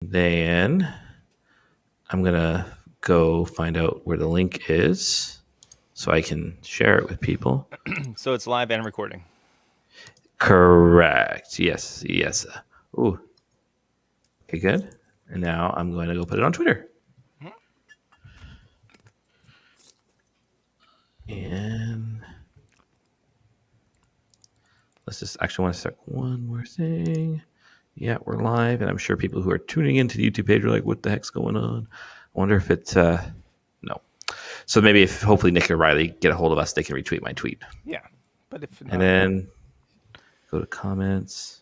Then I'm going to go find out where the link is so I can share it with people. So it's live and recording. Correct. Yes. Ooh. Okay, good. And now I'm going to go put it on Twitter. And let's just actually want to start one more thing. Yeah, we're live, and I'm sure people who are tuning into the YouTube page are like, what the heck's going on? I wonder if it's, no. So maybe if hopefully Nick or Riley get a hold of us, they can retweet my tweet. Yeah. But if not, and then go to comments,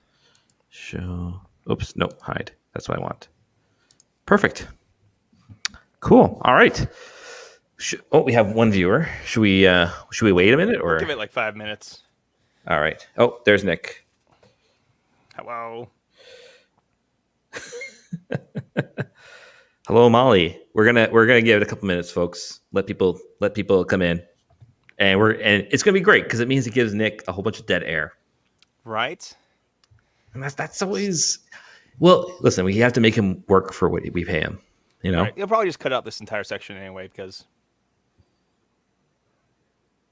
show. Oops, no, hide. That's what I want. Perfect. Cool. All right. We have one viewer. Should we wait a minute or we'll give it like 5 minutes? All right. Oh, there's Nick. Hello. Hello, Molly. We're gonna give it a couple minutes, folks. Let people come in, and it's gonna be great because it means it gives Nick a whole bunch of dead air. Right. And that's always well. Listen, we have to make him work for what we pay him. You know. Right. He'll probably just cut out this entire section anyway because.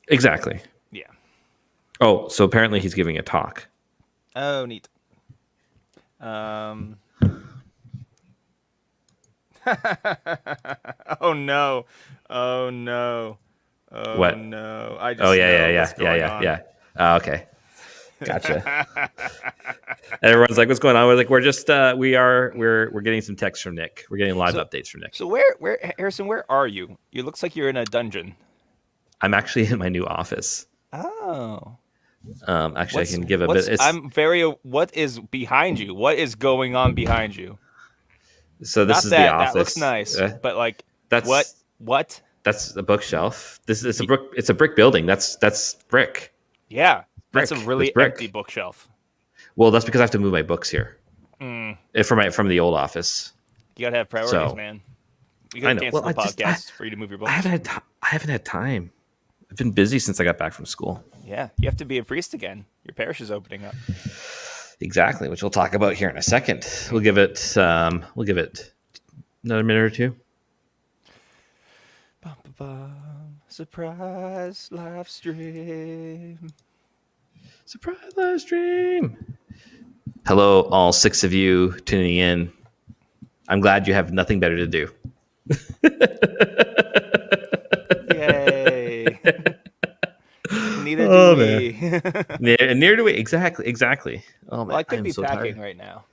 Exactly. Yeah. Oh, so apparently he's giving a talk. Oh, neat. Oh no! Oh no! Oh what? no! I just yeah. Oh, okay, gotcha. Everyone's like, "What's going on?" We're like, "We're just we're getting some texts from Nick. We're getting live updates from Nick." So where Harrison? Where are you? It looks like you're in a dungeon. I'm actually in my new office. Oh. Actually, I can give a bit. What is behind you? What is going on behind you? So this is the office. That looks nice, but like that's what? That's a bookshelf. It's a brick building. That's brick. Yeah, brick. That's a really empty bookshelf. Well, that's because I have to move my books here from the old office. You gotta have priorities, man. You gotta cancel the podcast for you to move your books. I haven't had time. I've been busy since I got back from school. Yeah, you have to be a priest again. Your parish is opening up. Exactly, which we'll talk about here in a second. We'll give it another minute or two. Surprise live stream. Surprise live stream. Hello, all 6 of you tuning in. I'm glad you have nothing better to do. Yay. Neither do we. Near to we. Exactly. Oh, man. Well, I could be so packing tired right now.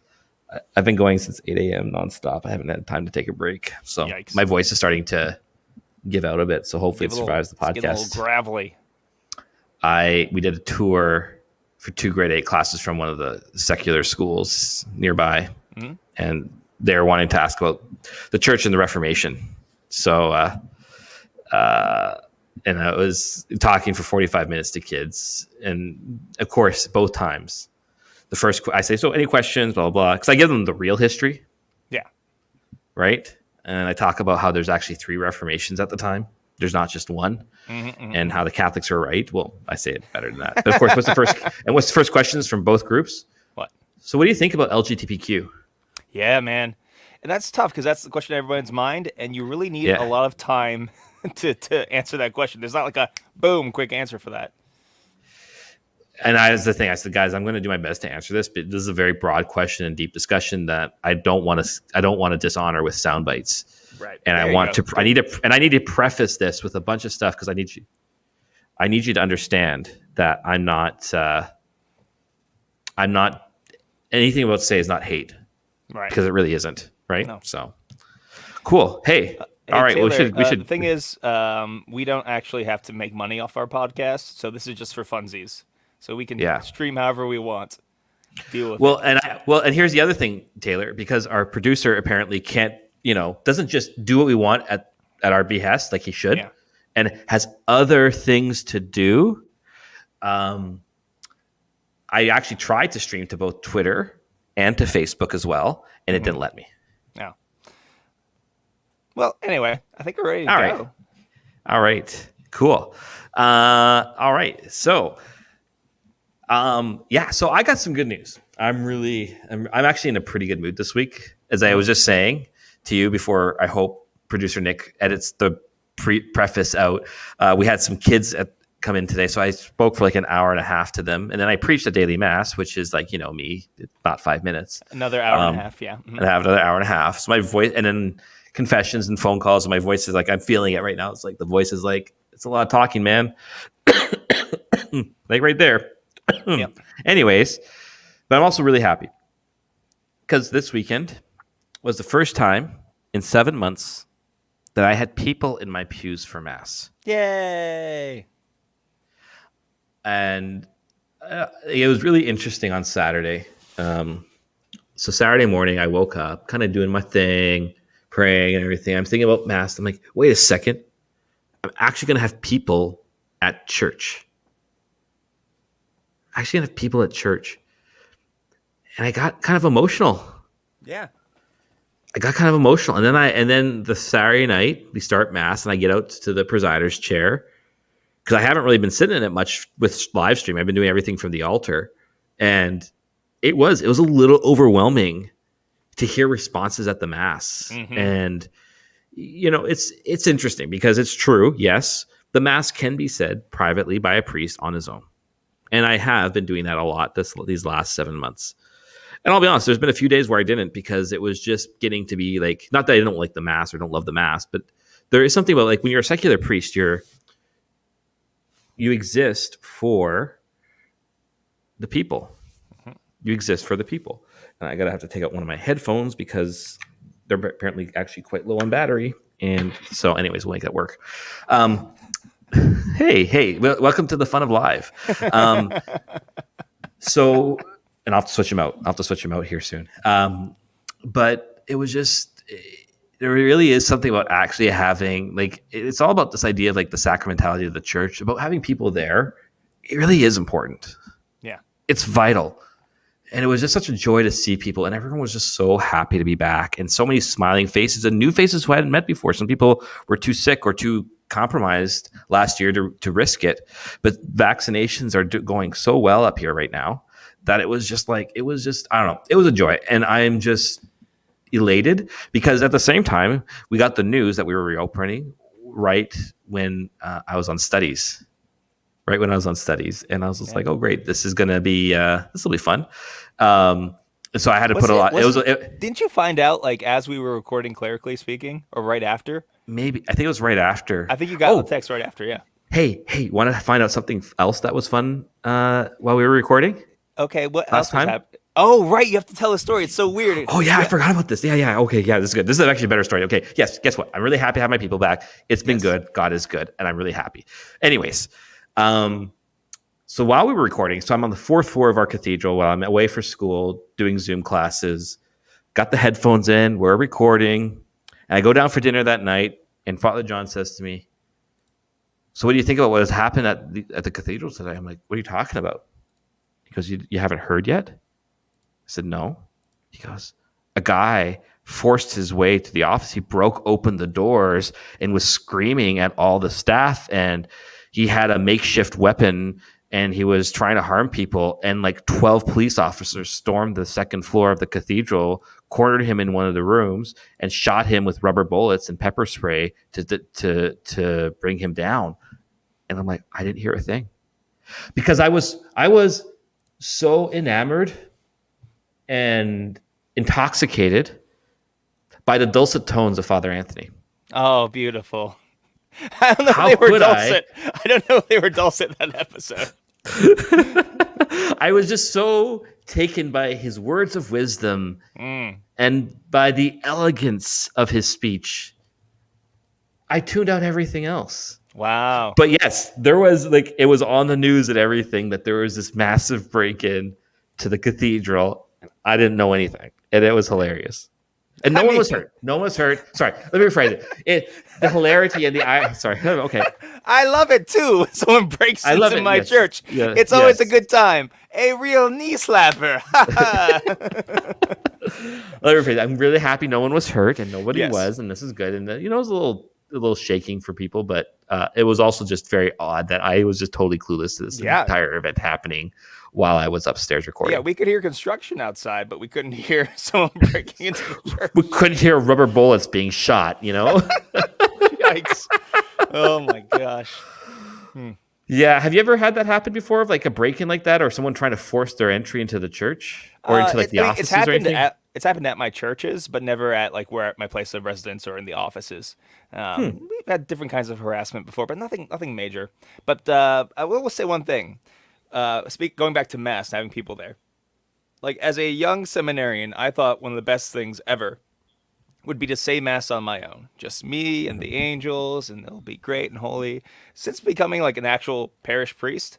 I've been going since 8 a.m. nonstop. I haven't had time to take a break. So Yikes. My voice is starting to give out a bit. So hopefully it survives the podcast. It's getting a little gravelly. We did a tour for 2 grade 8 classes from one of the secular schools nearby. Mm-hmm. And they're wanting to ask about the church and the Reformation. So, and I was talking for 45 minutes to kids. And of course, both times, the first, I say, so any questions, blah, blah, blah. Because I give them the real history. Yeah. Right? And I talk about how there's actually 3 Reformations at the time. There's not just one. And how the Catholics are right. Well, I say it better than that. But of course, what's the first questions from both groups? What? So what do you think about LGBTQ? Yeah, man. And that's tough because that's the question in everyone's mind. And you really need a lot of time to answer that question. There's not like a boom, quick answer for that. And that's the thing. I said, guys, I'm going to do my best to answer this, but this is a very broad question and deep discussion that I don't want to dishonor with sound bites. Right. And I need to preface this with a bunch of stuff because I need you to understand that I'm not anything about to say is not hate. Right. Because it really isn't. Right. No. So cool. Hey. All right. Taylor, we should. The thing is, we don't actually have to make money off our podcast, so this is just for funsies. So we can stream however we want. Deal with it. And here's the other thing, Taylor, because our producer apparently can't, doesn't just do what we want at our behest like he should, and has other things to do. I actually tried to stream to both Twitter and to Facebook as well, and it didn't let me. No. Well, anyway, I think we're ready to go. All right. Cool. All right. So, so I got some good news. I'm actually in a pretty good mood this week. as I was just saying to you before, I hope producer Nick edits the preface out. We had some kids come in today, so I spoke for like an hour and a half to them, and then I preached a daily mass, which is like, me, about 5 minutes. Another hour and a half, yeah. And I have another hour and a half. So my voice, and then confessions and phone calls, and my voice is like, I'm feeling it right now. It's like the voice is like, it's a lot of talking, man. Like right there. Yep. Anyways, but I'm also really happy because this weekend was the first time in 7 months that I had people in my pews for mass. Yay! And it was really interesting on Saturday. So Saturday morning, I woke up, kind of doing my thing, praying and everything. I'm thinking about mass. I'm like, wait a second. I'm actually going to have people at church. Actually going to have people at church. And I got kind of emotional. Yeah. I got kind of emotional. And then the Saturday night, we start mass, and I get out to the presider's chair because I haven't really been sitting in it much with live stream. I've been doing everything from the altar. And it was a little overwhelming to hear responses at the mass. Mm-hmm. And, it's interesting because it's true. Yes, the mass can be said privately by a priest on his own. And I have been doing that a lot these last 7 months. And I'll be honest, there's been a few days where I didn't because it was just getting to be like, not that I don't like the mass or don't love the mass, but there is something about like when you're a secular priest, you exist for the people. Mm-hmm. You exist for the people. And I have to take out one of my headphones because they're apparently actually quite low on battery. And so anyways, we'll make that work. Hey, welcome to the fun of live. And I'll have to switch him out. I'll have to switch him out here soon. But it was just, there really is something about actually having, like, it's all about this idea of like the sacramentality of the church, about having people there. It really is important. Yeah. It's vital. And it was just such a joy to see people, and everyone was just so happy to be back, and so many smiling faces and new faces who I hadn't met before. Some people were too sick or too compromised last year to risk it. But vaccinations are going so well up here right now that it was just, I don't know, it was a joy. And I'm just elated because at the same time, we got the news that we were reopening right when I was on studies. Right when I was on studies. And I was just like, oh, great, this is going to be, this will be fun. So I had to put a lot. Didn't you find out like as we were recording, clerically speaking, or right after? Maybe. I think it was right after. I think you got the text right after, yeah. Hey, want to find out something else that was fun while we were recording? Okay, what else was happening? Oh, right, you have to tell a story. It's so weird. Oh, yeah, I forgot about this. Yeah, okay, yeah, this is good. This is actually a better story. Okay, yes, guess what? I'm really happy to have my people back. It's been good. God is good, and I'm really happy. Anyways, so while we were recording, so I'm on the 4th floor of our cathedral while I'm away for school, doing Zoom classes, got the headphones in, we're recording, and I go down for dinner that night, and Father John says to me, so what do you think about what has happened at the cathedral today? I'm like, what are you talking about? He goes, you haven't heard yet? I said, no. He goes, a guy forced his way to the office. He broke open the doors and was screaming at all the staff, and he had a makeshift weapon, and he was trying to harm people. And like 12 police officers stormed the 2nd floor of the cathedral, cornered him in one of the rooms, and shot him with rubber bullets and pepper spray to bring him down. And I'm like, I didn't hear a thing because I was so enamored and intoxicated by the dulcet tones of Father Anthony. Oh, beautiful. I don't know if they were dulcet. I don't know if they were dulcet that episode. I was just so taken by his words of wisdom and by the elegance of his speech. I tuned out everything else. Wow. But yes, there was it was on the news and everything that there was this massive break-in to the cathedral. I didn't know anything, and it was hilarious. And no one was hurt. No one was hurt. Sorry, let me rephrase it. The hilarity and sorry. Okay. I love it too. Someone breaks into my church. Yeah, it's always a good time. A real knee slapper. Let me rephrase it. I'm really happy no one was hurt and nobody was, and this is good. And it was a little shaking for people, but it was also just very odd that I was just totally clueless to this entire event happening while I was upstairs recording. Yeah, we could hear construction outside, but we couldn't hear someone breaking into the church. We couldn't hear rubber bullets being shot, Yikes. Oh my gosh. Yeah. Have you ever had that happen before, of like a break-in like that, or someone trying to force their entry into the church or into like the offices or anything? It's happened at my churches, but never at like where at my place of residence or in the offices. We've had different kinds of harassment before, but nothing nothing major. But I will say one thing. Going back to mass, having people there. Like as a young seminarian, I thought one of the best things ever would be to say mass on my own, just me and the angels, and it'll be great and holy. Since becoming like an actual parish priest,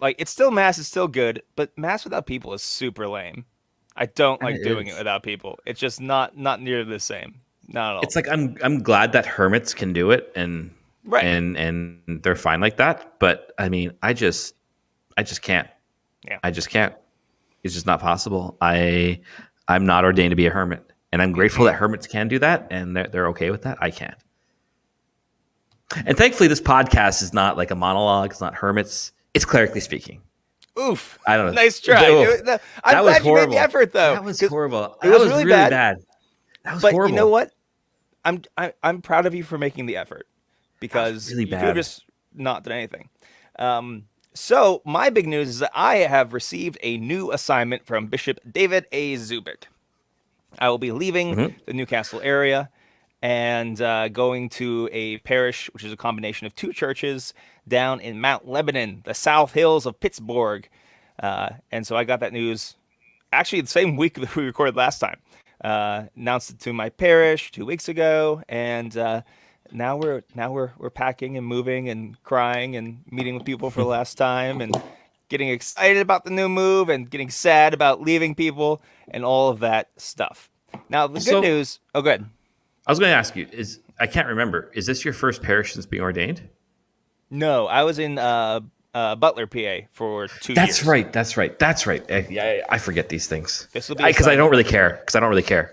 like it's still mass, is still good, but mass without people is super lame. I don't like doing it without people. It's just not near the same. Not at all. It's like I'm glad that hermits can do it and they're fine like that. But I mean, I just can't. Yeah. I just can't. It's just not possible. I'm not ordained to be a hermit, and I'm grateful that hermits can do that, and they're okay with that. I can't. And thankfully, this podcast is not like a monologue. It's not hermits. It's clerically speaking. Oof! I don't know. Nice try. I'm glad you made the effort, though. That was horrible. It was really bad. That was but horrible. You know what? I'm proud of you for making the effort, because really you could bad. have just not done anything. So my big news is that I have received a new assignment from Bishop David A. Zubik. I will be leaving the Newcastle area and going to a parish, which is a combination of two churches down in Mount Lebanon, the South Hills of Pittsburgh. And so I got that news actually the same week that we recorded last time. Announced it to my parish 2 weeks ago, and now we're packing and moving and crying and meeting with people for the last time and getting excited about the new move and getting sad about leaving people and all of that stuff. Now the good news. Oh, good. I was going to ask you, I can't remember. Is this your first parish since being ordained? No, I was in Butler, PA for 2 years. That's right. I forget these things. This will be because I don't really care.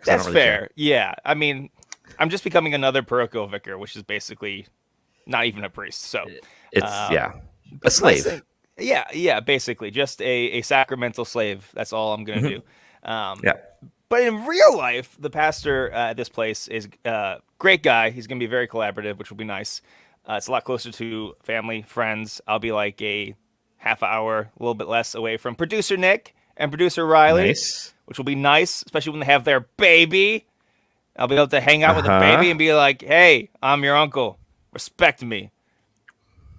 That's fair. Yeah, I mean, I'm just becoming another parochial vicar, which is basically not even a priest. So it's a slave. Yeah, basically just a sacramental slave. That's all I'm gonna do. But in real life, the pastor at this place is a great guy. He's going to be very collaborative, which will be nice. It's a lot closer to family, friends. I'll be like a half hour, a little bit less away from producer Nick and producer Riley, which will be nice, especially when they have their baby. I'll be able to hang out with the baby and be like, hey, I'm your uncle. Respect me.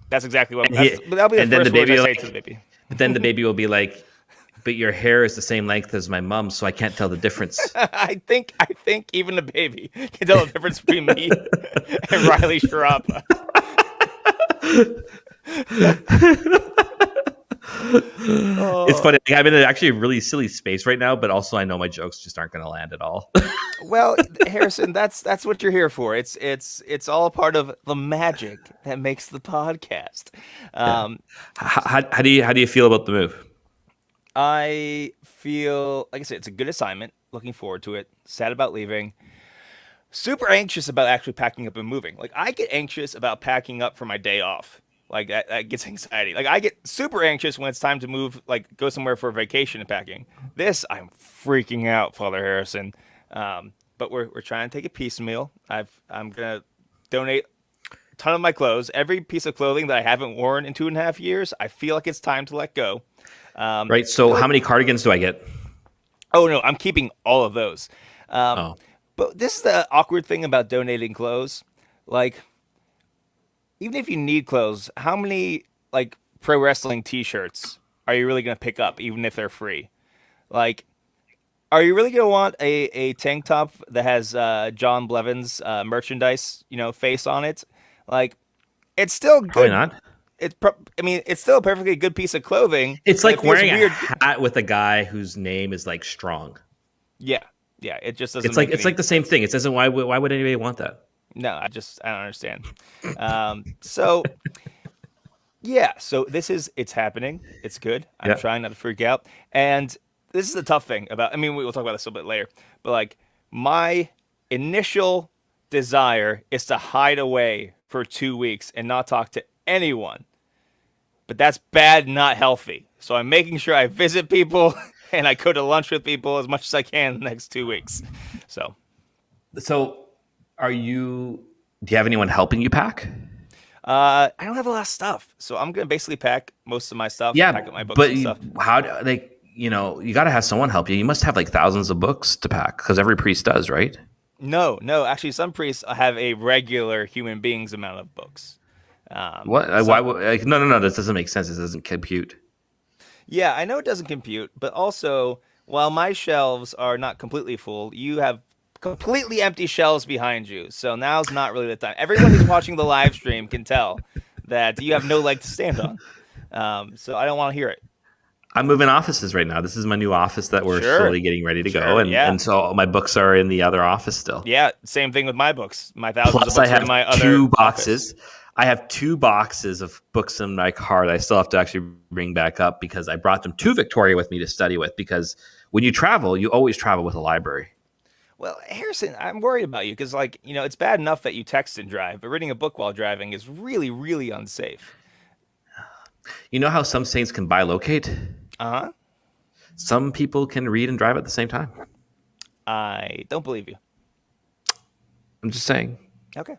That's exactly what that'll be the first words I say to the baby. But then the baby will be like, but your hair is the same length as my mom's, so I can't tell the difference. I think even the baby can tell the difference between me and Riley Sharapa. It's funny. I'm in actually a really silly space right now, but also I know my jokes just aren't going to land at all. Well, Harrison, that's what you're here for. It's all a part of the magic that makes the podcast. How do you feel about the move? I feel, like I said, it's a good assignment. Looking forward to it. Sad about leaving. Super anxious about actually packing up and moving. Like, I get anxious about packing up for my day off. Like, that gets anxiety. Like, I get super anxious when it's time to move, like, go somewhere for a vacation and packing. This, I'm freaking out, Father Harrison. But we're trying to take it piecemeal. I'm going to donate a ton of my clothes. Every piece of clothing that I haven't worn in 2.5 years, I feel like it's time to let go. Right. So how many cardigans do I get? Oh, no, I'm keeping all of those. But this is the awkward thing about donating clothes. Like, even if you need clothes, how many, like, pro wrestling T-shirts are you really going to pick up, even if they're free? Like, are you really going to want a tank top that has John Blevins merchandise, face on it? Like, it's still good. Probably not. It's still a perfectly good piece of clothing. It's like wearing a hat with a guy whose name is like Strong. Yeah. It just doesn't. It's like the same thing. It doesn't. Why would anybody want that? No, I don't understand. So it's happening. It's good. I'm trying not to freak out. And this is the tough thing about. I mean, we'll talk about this a little bit later. But like, my initial desire is to hide away for 2 weeks and not talk to anyone but that's bad, not healthy. So I'm making sure I visit people and I go to lunch with people as much as I can the next 2 weeks. So are you? Do you have anyone helping you pack? I don't have a lot of stuff, so I'm gonna basically pack most of my stuff, pack Yeah, up my books but and stuff. you got to have someone help you. You must have like thousands of books to pack because every priest does, right? No, actually, some priests have a regular human beings amount of books. What? Why? Some, No. This doesn't make sense. This doesn't compute. yeah, I know it doesn't compute, but also while my shelves are not completely full, you have completely empty shelves behind you. So now's not really the time. Everyone who's watching the live stream can tell that you have no leg to stand on. So I don't want to hear it. I'm moving offices right now. This is my new office that we're Sure. slowly getting ready to go, Sure, yeah. and so my books are in the other office still. Yeah, same thing with my books. My thousands Plus, of books I are in my have other two office. boxes. I have 2 boxes of books in my car that I still have to actually bring back up because I brought them to Victoria with me to study with. Because when you travel, you always travel with a library. Well, Harrison, I'm worried about you because, like, you know, it's bad enough that you text and drive, but reading a book while driving is really, really unsafe. You know how some saints can bilocate? Uh-huh. Some people can read and drive at the same time. I don't believe you. I'm just saying. Okay.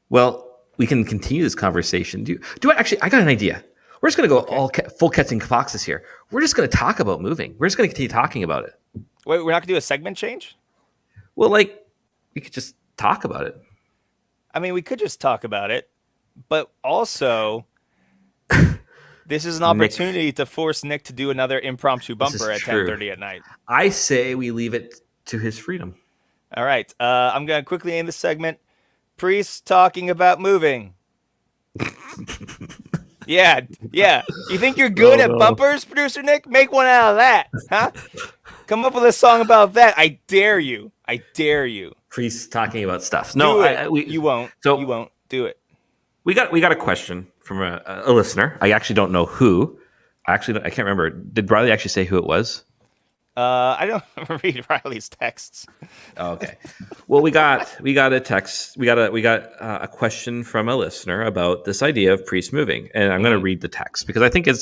Well, we can continue this conversation. I got an idea. We're just going to go all full cats and foxes here. We're just going to talk about moving. We're just going to continue talking about it. Wait, we're not going to do a segment change? Well, like, we could just talk about it. I mean, we could just talk about it, but also this is an opportunity to force Nick to do another impromptu bumper at 10:30 at night. I say we leave it to his freedom. All right. I'm going to quickly end the segment. Priests talking about moving. Yeah. You think you're good at bumpers, producer Nick? Make one out of that, huh? Come up with a song about that. I dare you. Priests talking about stuff. You won't. So you won't do it. We got a question from a listener. I actually don't know who. I can't remember. Did Riley actually say who it was? I don't read Riley's texts. Oh, okay. Well, we got a text. We got a question from a listener about this idea of priests moving, and I'm going to read the text because I think this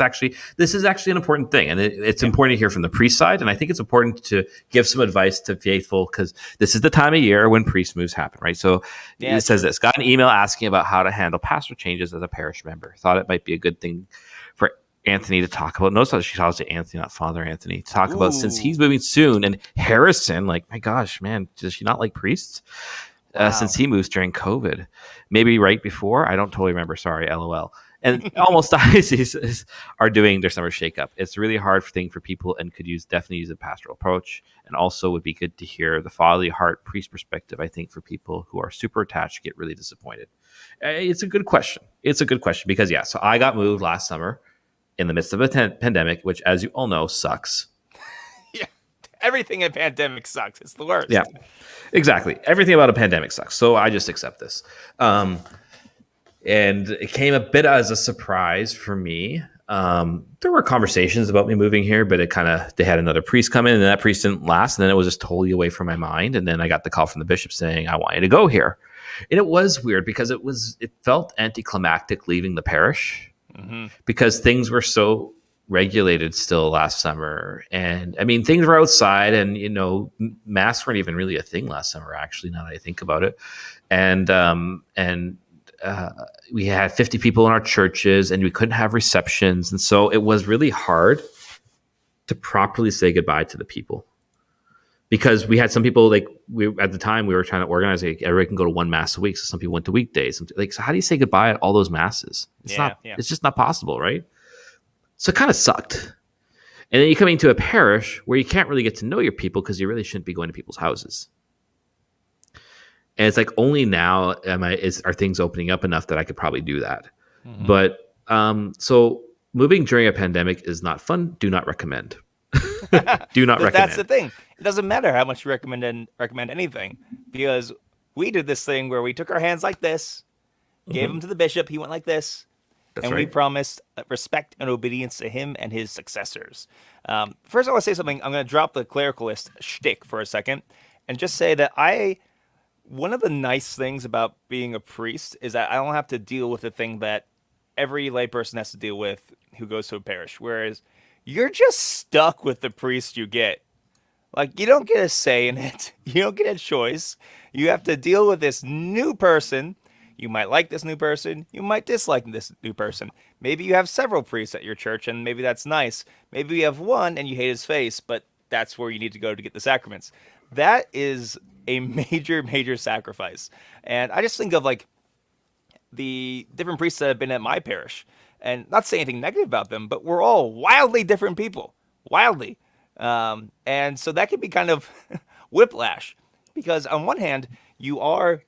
is actually an important thing, and it's important to hear from the priest side, and I think it's important to give some advice to faithful because this is the time of year when priest moves happen, right? So it says this: got an email asking about how to handle pastoral changes as a parish member. Thought it might be a good thing for Anthony to talk about. Notice how she calls it Anthony, not Father Anthony. To talk about since he's moving soon, and Harrison, like, my gosh, man, does she not like priests? Since he moves during COVID, maybe right before. I don't totally remember. Sorry, LOL. And almost dioceses are doing their summer shakeup. It's a really hard thing for people, and definitely use a pastoral approach. And also would be good to hear the fatherly heart priest perspective. I think for people who are super attached get really disappointed. It's a good question. Because so I got moved last summer in the midst of a pandemic, which, as you all know, sucks. Yeah, everything in pandemic sucks. It's the worst. Yeah, exactly. Everything about a pandemic sucks. So I just accept this. And it came a bit as a surprise for me. There were conversations about me moving here, but they had another priest come in, and that priest didn't last. And then it was just totally away from my mind. And then I got the call from the bishop saying, I want you to go here. And it was weird because it felt anticlimactic leaving the parish. Mm-hmm. Because things were so regulated still last summer, and I mean things were outside, and masks weren't even really a thing last summer. Actually, now that I think about it, and we had 50 people in our churches, and we couldn't have receptions, and so it was really hard to properly say goodbye to the people. Because we had some people at the time we were trying to organize everybody can go to one mass a week. So some people went to weekdays. So how do you say goodbye at all those masses? It's just not possible, right? So it kind of sucked. And then you come into a parish where you can't really get to know your people because you really shouldn't be going to people's houses. And it's like only now are things opening up enough that I could probably do that. Mm-hmm. But so moving during a pandemic is not fun. Do not recommend. Do not recommend. That's the thing. It doesn't matter how much you recommend anything, because we did this thing where we took our hands like this, gave them to the bishop. He went like this. That's and right. We promised respect and obedience to him and his successors. First, I want to say something. I'm going to drop the clericalist shtick for a second and just say that one of the nice things about being a priest is that I don't have to deal with the thing that every layperson has to deal with who goes to a parish. Whereas you're just stuck with the priest you get. Like, you don't get a say in it. You don't get a choice. You have to deal with this new person. You might like this new person. You might dislike this new person. Maybe you have several priests at your church, and maybe that's nice. Maybe you have one and you hate his face, but that's where you need to go to get the sacraments. That is a major, major sacrifice. And I just think of like the different priests that have been at my parish, and not say anything negative about them, but we're all wildly different people. Wildly. And so that can be kind of whiplash, because on one hand, you are,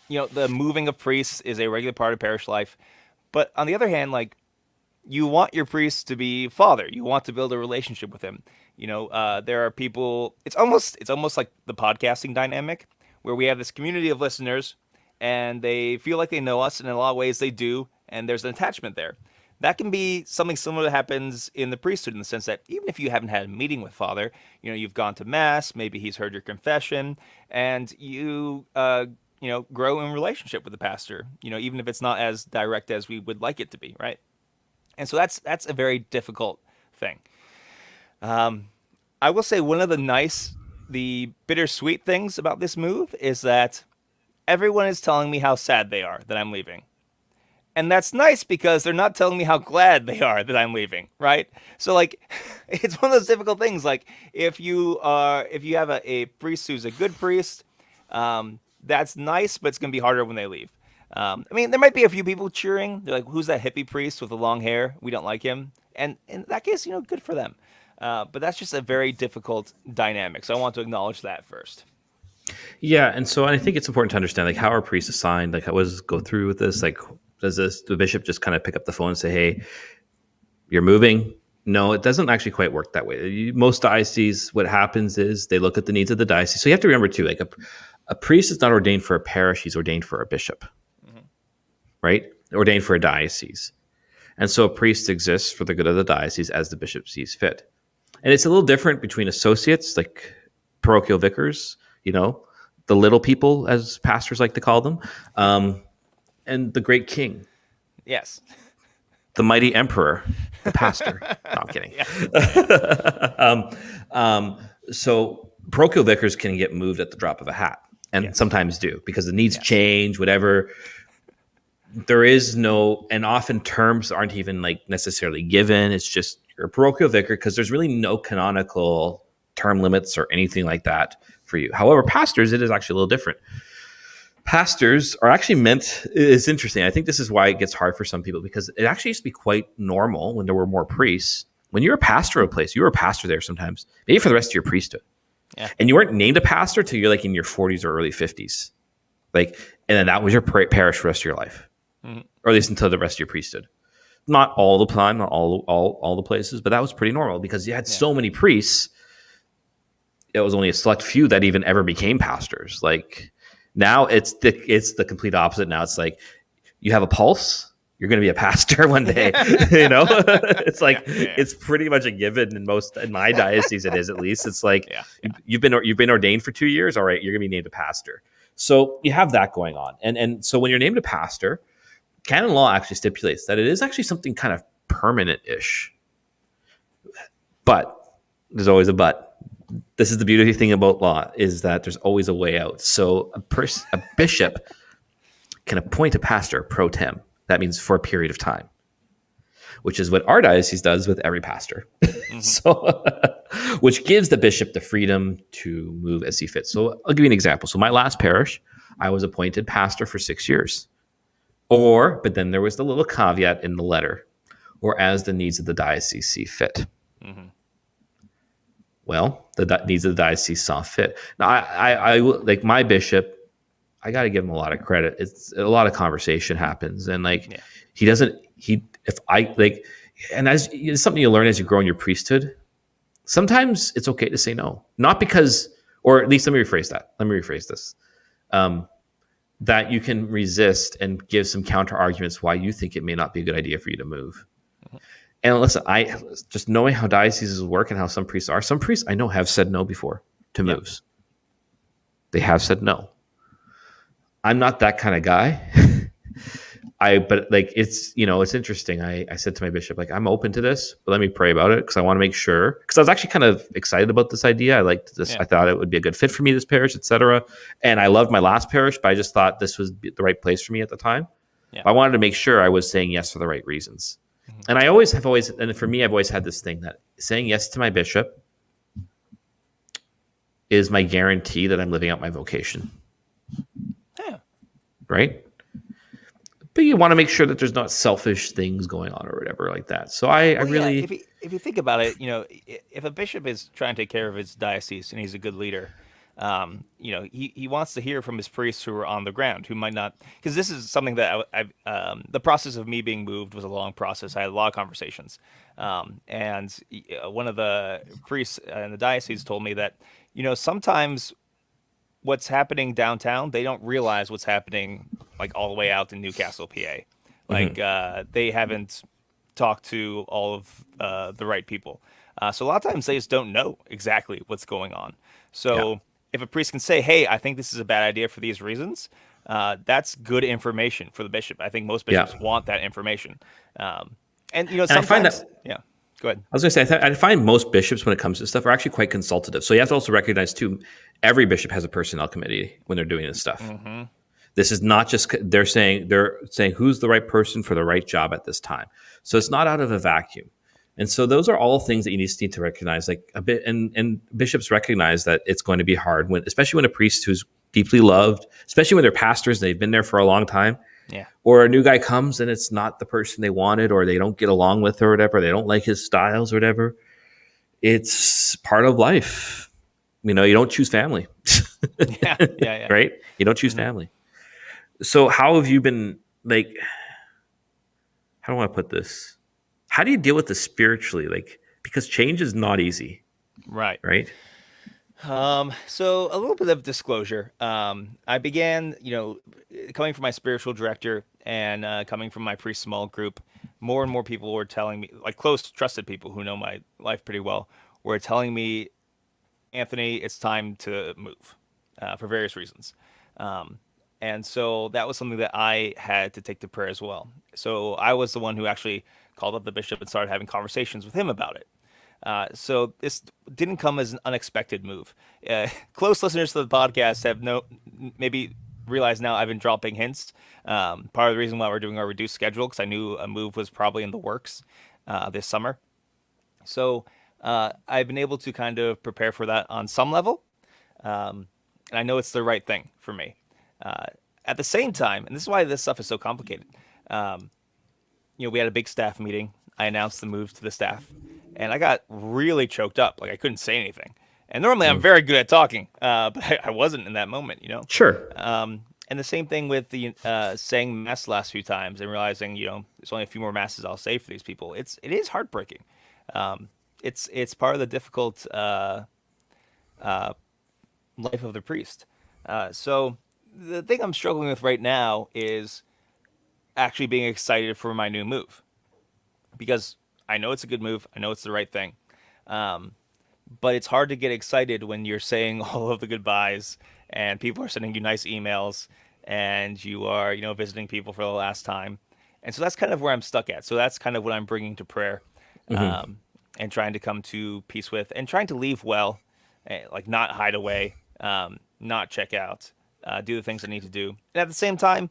the moving of priests is a regular part of parish life. But on the other hand, like, you want your priest to be father. You want to build a relationship with him. There are people, it's almost like the podcasting dynamic, where we have this community of listeners and they feel like they know us, and in a lot of ways they do. And there's an attachment there. That can be something similar that happens in the priesthood, in the sense that even if you haven't had a meeting with Father, you've gone to Mass, maybe he's heard your confession, and you, grow in relationship with the pastor, even if it's not as direct as we would like it to be, right? And so that's a very difficult thing. I will say one of the bittersweet things about this move is that everyone is telling me how sad they are that I'm leaving. And that's nice, because they're not telling me how glad they are that I'm leaving, right? So, like, it's one of those difficult things. Like, if you have a priest who's a good priest, that's nice, but it's going to be harder when they leave. There might be a few people cheering. They're like, who's that hippie priest with the long hair? We don't like him. And in that case, good for them. But that's just a very difficult dynamic. So I want to acknowledge that first. Yeah, and so I think it's important to understand, like, how are priests assigned? Like, how does go through with this? Like, does the bishop just kind of pick up the phone and say, hey, you're moving? No, it doesn't actually quite work that way. Most dioceses, what happens is they look at the needs of the diocese. So you have to remember, too, like a priest is not ordained for a parish. He's ordained for a bishop, right? Ordained for a diocese. And so a priest exists for the good of the diocese as the bishop sees fit. And it's a little different between associates, like parochial vicars, the little people, as pastors like to call them, and the great king. Yes. The mighty emperor, the pastor. No, I'm kidding. So parochial vicars can get moved at the drop of a hat, and sometimes do, because the needs change, whatever. There is no, and often terms aren't even like necessarily given. It's just you're a parochial vicar, because there's really no canonical term limits or anything like that for you. However, pastors, it is actually a little different. Pastors are actually meant, it's interesting. I think this is why it gets hard for some people, because it actually used to be quite normal when there were more priests. When you're a pastor of a place, you were a pastor there sometimes, maybe for the rest of your priesthood. Yeah. And you weren't named a pastor till you're like in your 40s or early 50s. And then that was your parish for the rest of your life, or at least until the rest of your priesthood. Not all the time, not all the places, but that was pretty normal, because you had so many priests. It was only a select few that even ever became pastors. Like, now it's the complete opposite. Now it's like, you have a pulse, you're going to be a pastor one day. It's like it's pretty much a given in my diocese. It is, at least. It's like you've been ordained for 2 years. All right, you're going to be named a pastor. So you have that going on, and so when you're named a pastor, canon law actually stipulates that it is actually something kind of permanent-ish. But there's always a but. This is the beauty thing about law, is that there's always a way out. So a bishop can appoint a pastor pro tem. That means for a period of time, which is what our diocese does with every pastor. So, which gives the bishop the freedom to move as he fits. So I'll give you an example. So my last parish, I was appointed pastor for 6 years. But then there was the little caveat in the letter, or as the needs of the diocese see fit. Well, the needs of the diocese saw fit. Now, I like my bishop, I got to give him a lot of credit. It's a lot of conversation happens, and and as it's something you learn as you grow in your priesthood. Sometimes it's okay to say no, not because, or at least let me rephrase this. That you can resist and give some counter arguments why you think it may not be a good idea for you to move. And listen, I just knowing how dioceses work and how some priests are. Some priests I know have said no before to moves. They have said no. I'm not that kind of guy. but like, it's, it's interesting. I said to my bishop, like, I'm open to this, but let me pray about it, because I want to make sure, because I was actually kind of excited about this idea. I liked this. I thought it would be a good fit for me, this parish, etc. And I loved my last parish, but I just thought this was the right place for me at the time. I wanted to make sure I was saying yes for the right reasons. And and for me, I've always had this thing that saying yes to my bishop is my guarantee that I'm living out my vocation. Yeah. Right? But you want to make sure that there's not selfish things going on or whatever like that. So I really... Yeah. If you think about it, if a bishop is trying to take care of his diocese and he's a good leader, he wants to hear from his priests who are on the ground, who might not, because this is something that the process of me being moved was a long process. I had a lot of conversations. And one of the priests in the diocese told me that, sometimes what's happening downtown, they don't realize what's happening like all the way out in Newcastle, PA. Like they haven't talked to all of the right people. So a lot of times they just don't know exactly what's going on. So if a priest can say, hey, I think this is a bad idea for these reasons, that's good information for the bishop. I think most bishops want that information. And sometimes, I find that, go ahead. I was going to say, I find most bishops, when it comes to stuff, are actually quite consultative. So you have to also recognize, too, every bishop has a personnel committee when they're doing this stuff. Mm-hmm. This is not just, they're saying who's the right person for the right job at this time. So it's not out of a vacuum. And so those are all things that you need to recognize, like a bit. And bishops recognize that it's going to be hard, especially when a priest who's deeply loved, especially when they're pastors and they've been there for a long time. Yeah. Or a new guy comes and it's not the person they wanted, or they don't get along with or whatever. They don't like his styles or whatever. It's part of life. You don't choose family. Yeah. Right? You don't choose family. So how have you been, like, how do I want to put this? How do you deal with this spiritually? Like, because change is not easy. Right. Right. So a little bit of disclosure. I began, coming from my spiritual director and coming from my priest small group, more and more people were telling me, like close, trusted people who know my life pretty well, were telling me, Anthony, it's time to move for various reasons. And so that was something that I had to take to prayer as well. So I was the one who actually called up the bishop and started having conversations with him about it. So this didn't come as an unexpected move. Close listeners to the podcast have maybe realized now I've been dropping hints. Part of the reason why we're doing our reduced schedule, because I knew a move was probably in the works this summer. So I've been able to kind of prepare for that on some level. And I know it's the right thing for me. At the same time, and this is why this stuff is so complicated, we had a big staff meeting. I announced the move to the staff, and I got really choked up. Like, I couldn't say anything. And normally I'm very good at talking, but I wasn't in that moment, Sure. And the same thing with the saying mass the last few times and realizing, there's only a few more masses I'll say for these people. It is heartbreaking. It's part of the difficult life of the priest. So the thing I'm struggling with right now is actually being excited for my new move, because I know it's a good move. I know it's the right thing. But it's hard to get excited when you're saying all of the goodbyes and people are sending you nice emails and you are, visiting people for the last time. And so that's kind of where I'm stuck at. So that's kind of what I'm bringing to prayer, and trying to come to peace with, and trying to leave well, like not hide away, not check out, do the things I need to do. And at the same time,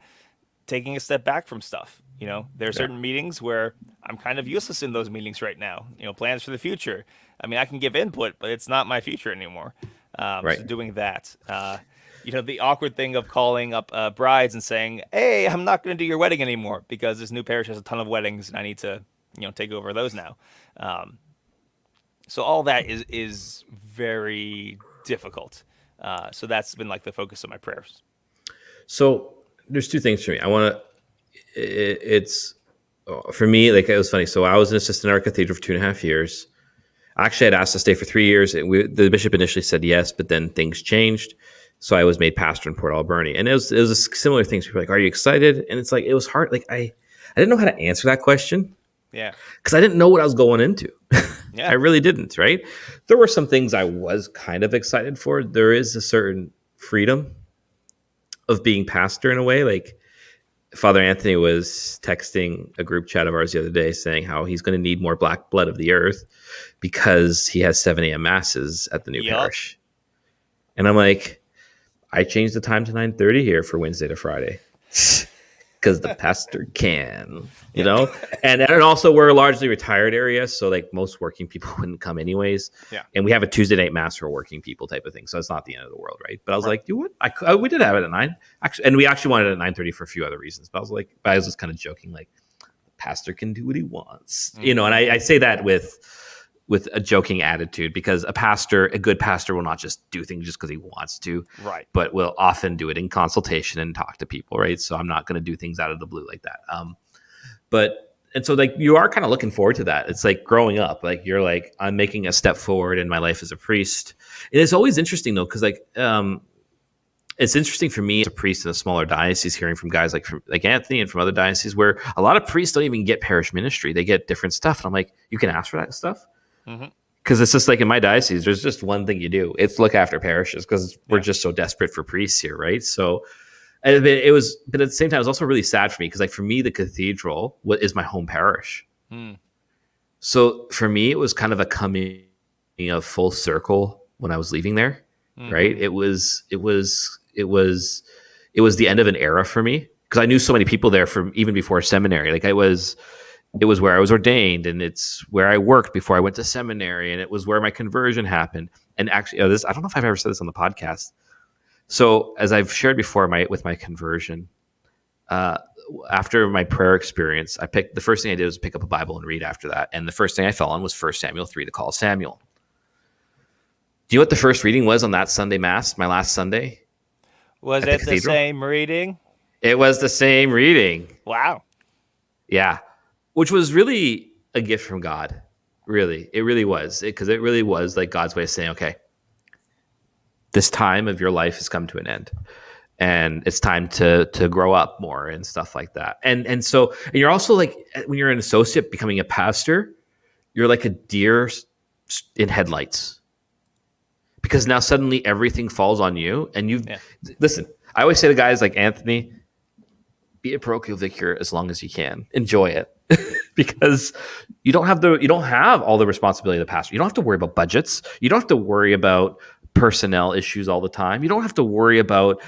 taking a step back from stuff. There are certain meetings where I'm kind of useless in those meetings right now. Plans for the future. I mean, I can give input, but it's not my future anymore. So doing that, the awkward thing of calling up brides and saying, hey, I'm not going to do your wedding anymore because this new parish has a ton of weddings and I need to, take over those now. So all that is very difficult. So that's been like the focus of my prayers. So there's two things for me. It's for me, like, it was funny. So I was an assistant at our cathedral for 2.5 years. Actually, I'd asked to stay for 3 years. The bishop initially said yes, but then things changed. So I was made pastor in Port Alberni. And it was a similar thing. People were like, are you excited? And it's like, it was hard. Like, I didn't know how to answer that question. Yeah. Because I didn't know what I was going into. Yeah. I really didn't, right? There were some things I was kind of excited for. There is a certain freedom of being pastor in a way. Like, Father Anthony was texting a group chat of ours the other day saying how he's going to need more black blood of the earth because he has 7 a.m. masses at the new parish. And I'm like, I changed the time to 9:30 here for Wednesday to Friday because the pastor can, you know? And also we're a largely retired area, so like most working people wouldn't come anyways. Yeah. And we have a Tuesday night mass for working people type of thing, so it's not the end of the world, right? But I was like, you know what? We did have it at 9, actually, and we actually wanted it at 9:30 for a few other reasons. But I was just kind of joking, like, the pastor can do what he wants, you know. And I say that with a joking attitude because a good pastor will not just do things just because he wants to, right? But will often do it in consultation and talk to people, right? So I'm not going to do things out of the blue like that. And so like you are kind of looking forward to that. It's like growing up, like you're like, I'm making a step forward in my life as a priest. And it's always interesting though, because like it's interesting for me as a priest in a smaller diocese, hearing from guys like Anthony and from other dioceses where a lot of priests don't even get parish ministry; they get different stuff. And I'm like, you can ask for that stuff. Because it's just like in my diocese, there's just one thing you do. It's look after parishes because we're just so desperate for priests here, right? So but at the same time, it was also really sad for me because like for me, the cathedral is my home parish. So for me, it was kind of a coming of full circle when I was leaving there, right? It was the end of an era for me because I knew so many people there from even before seminary. Like it was where I was ordained, and it's where I worked before I went to seminary, and it was where my conversion happened. And actually, I don't know if I've ever said this on the podcast. So as I've shared before with my conversion, after my prayer experience, the first thing I did was pick up a Bible and read after that. And the first thing I fell on was 1 Samuel 3, the call of Samuel. Do you know what the first reading was on that Sunday Mass, my last Sunday? Was it the same reading? It was the same reading. Wow. Yeah. Which was really a gift from God. Really. It really was. Because it really was like God's way of saying, okay, this time of your life has come to an end. And it's time to grow up more and stuff like that. And so you're also like, when you're an associate becoming a pastor, you're like a deer in headlights. Because now suddenly everything falls on you. And listen, I always say to guys like Anthony, be a parochial vicar as long as you can. Enjoy it. Because you don't have all the responsibility of the pastor. You don't have to worry about budgets. You don't have to worry about personnel issues all the time. You don't have to worry about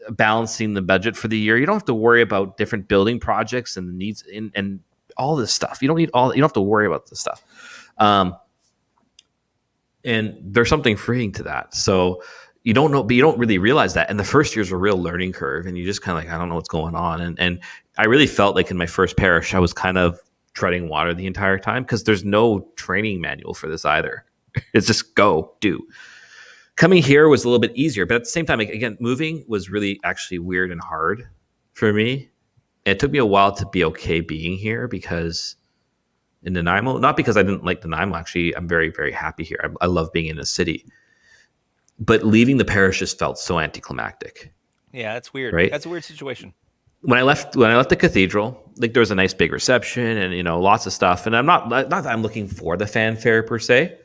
balancing the budget for the year. You don't have to worry about different building projects and the needs and all this stuff. You don't have to worry about this stuff. And there's something freeing to that. So you don't know, but you don't really realize that. And the first year's a real learning curve, and you just kind of like, I don't know what's going on. And I really felt like in my first parish, I was kind of treading water the entire time because there's no training manual for this either. It's just go, do. Coming here was a little bit easier, but at the same time, again, moving was really actually weird and hard for me. And it took me a while to be okay being here because in Nanaimo, not because I didn't like Nanaimo, actually, I'm very, very happy here. I love being in the city. But leaving the parish just felt so anticlimactic. Yeah, that's weird. Right? That's a weird situation. When I left the cathedral, like there was a nice big reception and lots of stuff. And I'm not that I'm looking for the fanfare per se,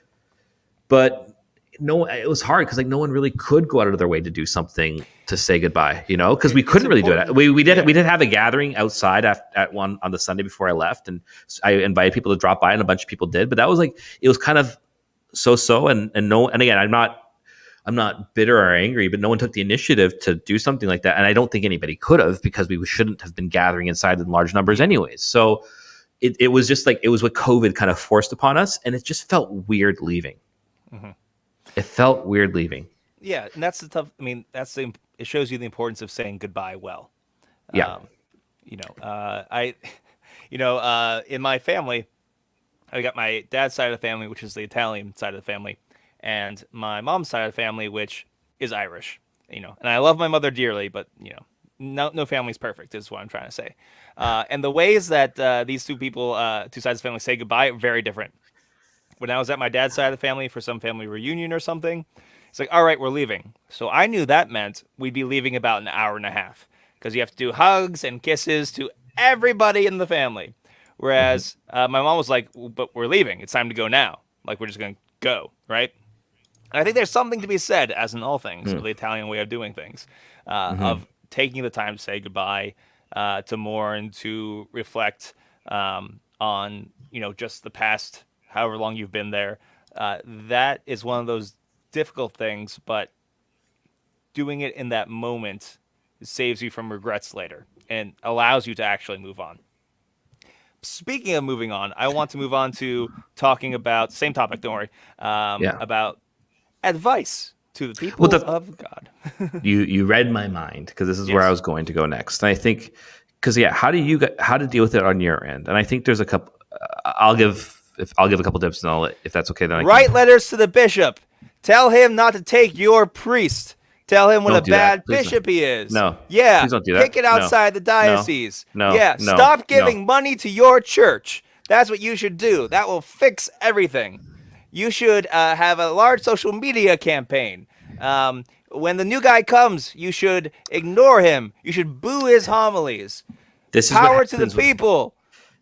but no, it was hard because like no one really could go out of their way to do something to say goodbye, because we couldn't really do it. We did have a gathering outside at one on the Sunday before I left, and I invited people to drop by, and a bunch of people did. But that was like it was kind of so and no. And again, I'm not bitter or angry, but no one took the initiative to do something like that. And I don't think anybody could have because we shouldn't have been gathering inside in large numbers anyways. So it was just like, it was what COVID kind of forced upon us. And it just felt weird leaving. Mm-hmm. It felt weird leaving. Yeah. And that's the tough, it shows you the importance of saying goodbye well. Yeah. In my family, I got my dad's side of the family, which is the Italian side of the family, and my mom's side of the family, which is Irish, and I love my mother dearly, but no family's perfect is what I'm trying to say. And the ways that these two sides of the family say goodbye are very different. When I was at my dad's side of the family for some family reunion or something, it's like, all right, we're leaving. So I knew that meant we'd be leaving about an hour and a half because you have to do hugs and kisses to everybody in the family. Whereas my mom was like, but we're leaving. It's time to go now. Like, we're just going to go, right? I think there's something to be said, as in all things, of the Italian way of doing things, of taking the time to say goodbye, to mourn, to reflect on just the past, however long you've been there. That is one of those difficult things, but doing it in that moment saves you from regrets later and allows you to actually move on. Speaking of moving on, I want to move on to talking about same topic. Don't worry. Yeah. About advice to the people Well, of God. you read my mind, because this is where I Yes. was going to go next. And I think, because how to deal with it on your end? And I think there's a couple. I'll give a couple tips, and if that's okay, then Write letters to the bishop. Tell him not to take your priest. Tell him what a Don't do that. bad Please bishop he is. no. Yeah. Please don't do that. Kick it outside the diocese. No. Yeah. No. Stop No. giving money to your church. That's what you should do. That will fix everything. You should have a large social media campaign. When the new guy comes, you should ignore him. You should boo his homilies. This is Power what to the people.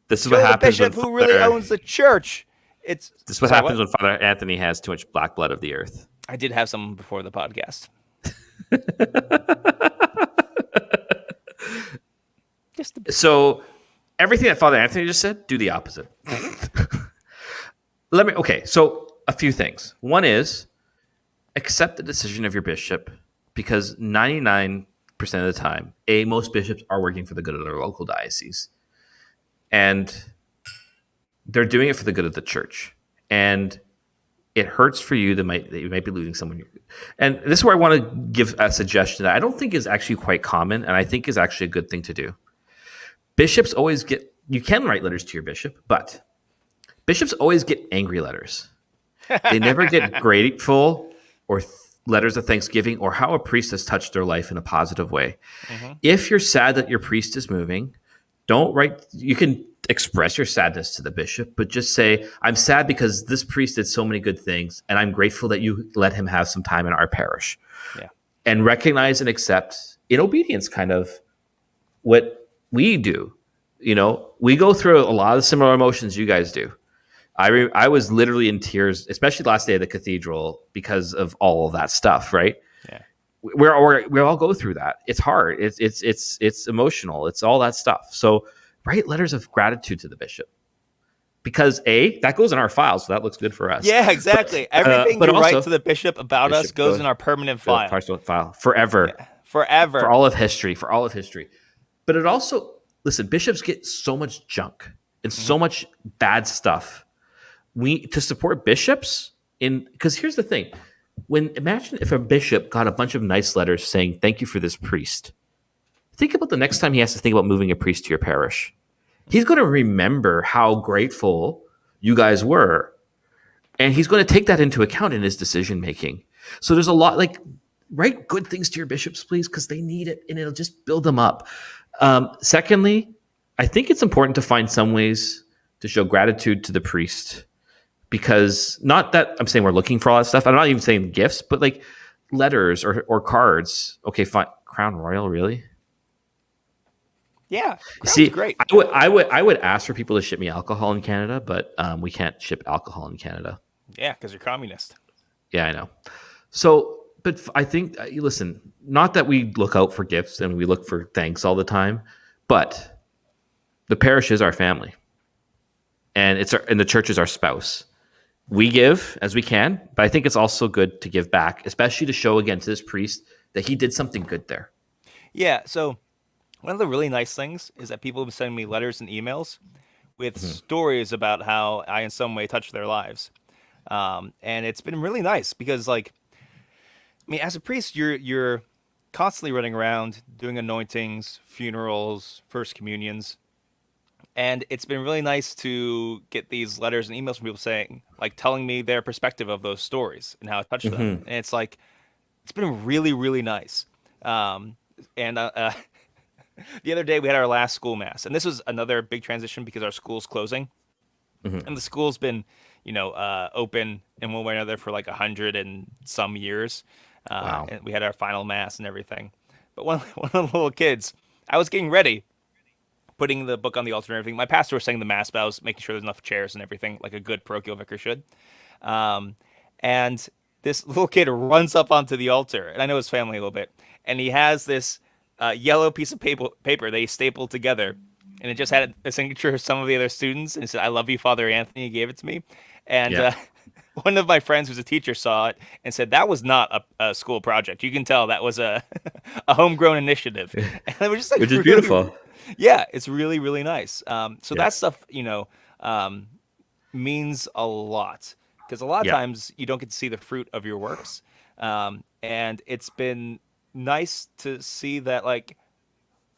This is Show what the happens bishop when who really Father- owns the church. This is what happens when Father Anthony has too much black blood of the earth. I did have some before the podcast. So everything that Father Anthony just said, do the opposite. Okay, so a few things. One is accept the decision of your bishop, because 99% of the time, most bishops are working for the good of their local diocese. And they're doing it for the good of the church. And it hurts for you that you might be losing someone. And this is where I want to give a suggestion that I don't think is actually quite common, and I think is actually a good thing to do. Bishops always you can write letters to your bishop, but bishops always get angry letters. They never get grateful or letters of thanksgiving or how a priest has touched their life in a positive way. Mm-hmm. If you're sad that your priest is moving, don't write. You can express your sadness to the bishop, but just say, I'm sad because this priest did so many good things, and I'm grateful that you let him have some time in our parish. Yeah. And recognize and accept in obedience kind of what we do. We go through a lot of similar emotions you guys do. I was literally in tears, especially the last day of the cathedral, because of all of that stuff, right? Yeah. We all go through that. It's hard. It's emotional. It's all that stuff. So write letters of gratitude to the bishop, because that goes in our file, so that looks good for us. Yeah, exactly. Everything you write to the bishop about us goes in our permanent file. Pastoral file forever. Yeah. Forever. For all of history. But it also, listen, bishops get so much junk and so much bad stuff. To support bishops, because here's the thing. Imagine if a bishop got a bunch of nice letters saying, thank you for this priest. Think about the next time he has to think about moving a priest to your parish. He's going to remember how grateful you guys were. And he's going to take that into account in his decision making. So there's a lot, write good things to your bishops, please, because they need it, and it'll just build them up. Secondly, I think it's important to find some ways to show gratitude to the priest, because not that I'm saying we're looking for all that stuff. I'm not even saying gifts, but letters or cards. Okay, fine. Crown Royal, really? Yeah, see, great. I would ask for people to ship me alcohol in Canada, but we can't ship alcohol in Canada. Yeah, because you're communist. Yeah, I know. So, but I think, listen, not that we look out for gifts and we look for thanks all the time, but the parish is our family, and and the church is our spouse. We give as we can, but I think it's also good to give back, especially to show again to this priest that he did something good there. Yeah. So one of the really nice things is that people have been sending me letters and emails with stories about how I in some way touched their lives. And it's been really nice because as a priest, you're constantly running around doing anointings, funerals, first communions. And it's been really nice to get these letters and emails from people saying, telling me their perspective of those stories and how it touched them. And it's been really, really nice. The other day we had our last school mass, and this was another big transition because our school's closing. And the school's been, open in one way or another for 100 and some years. Wow. And we had our final mass and everything. But one of the little kids, I was getting ready, putting the book on the altar and everything. My pastor was saying the mass, but I was making sure there's enough chairs and everything, like a good parochial vicar should. And this little kid runs up onto the altar, and I know his family a little bit, and he has this yellow piece of paper they stapled together, and it just had a signature of some of the other students, and it said, "I love you, Father Anthony." He gave it to me, and Yeah. one of my friends who's a teacher saw it and said that was not a school project. You can tell that was a a homegrown initiative, and it was just like Which is really, beautiful. yeah, it's really really nice. So Yeah. that stuff, um, means a lot because a lot of Yeah. times you don't get to see the fruit of your works, and it's been nice to see that like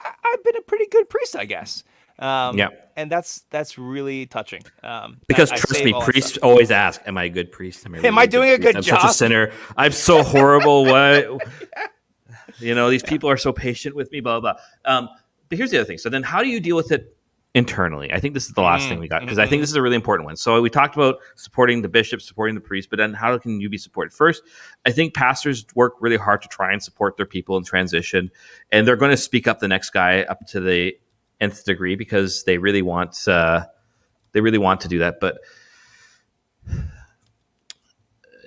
I've been a pretty good priest, I guess. Yeah. And that's really touching. Because I trust save me, all that priests stuff. always ask, "Am I a good priest? Am I Am really I a good doing a priest? good I'm such a job? sinner. I'm so horrible. What? These people are so patient with me, blah, blah, blah. But here's the other thing. So then how do you deal with it internally? I think this is the last thing we got, because I think this is a really important one. So we talked about supporting the bishop, supporting the priest, but then how can you be supported? First, I think pastors work really hard to try and support their people in transition, and they're going to speak up the next guy up to the nth degree because they really want to do that. But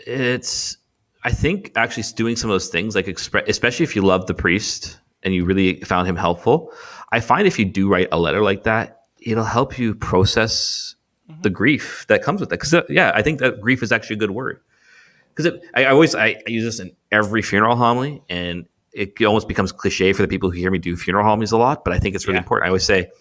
it's, I think, actually doing some of those things, like especially if you love the priest and you really found him helpful. I find if you do write a letter like that, it'll help you process the grief that comes with it. Because yeah, I think that grief is actually a good word. Because I use this in every funeral homily, and it almost becomes cliche for the people who hear me do funeral homilies a lot. But I think it's really Yeah. important. I always say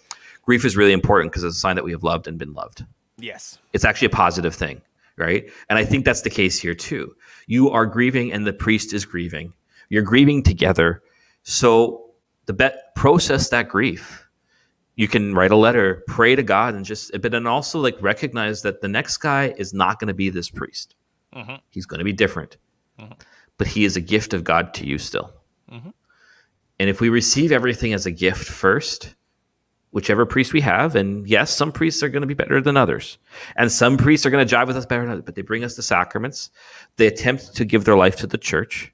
grief is really important because it's a sign that we have loved and been loved. Yes. It's actually a positive thing, right? And I think that's the case here too. You are grieving, and the priest is grieving. You're grieving together. So process that grief. You can write a letter, pray to God, but then also like recognize that the next guy is not going to be this priest. Mm-hmm. He's going to be different, Mm-hmm. but he is a gift of God to you still. Mm-hmm. And if we receive everything as a gift first, whichever priest we have, and yes, some priests are going to be better than others, and some priests are going to jive with us better than others, but they bring us the sacraments, they attempt to give their life to the church,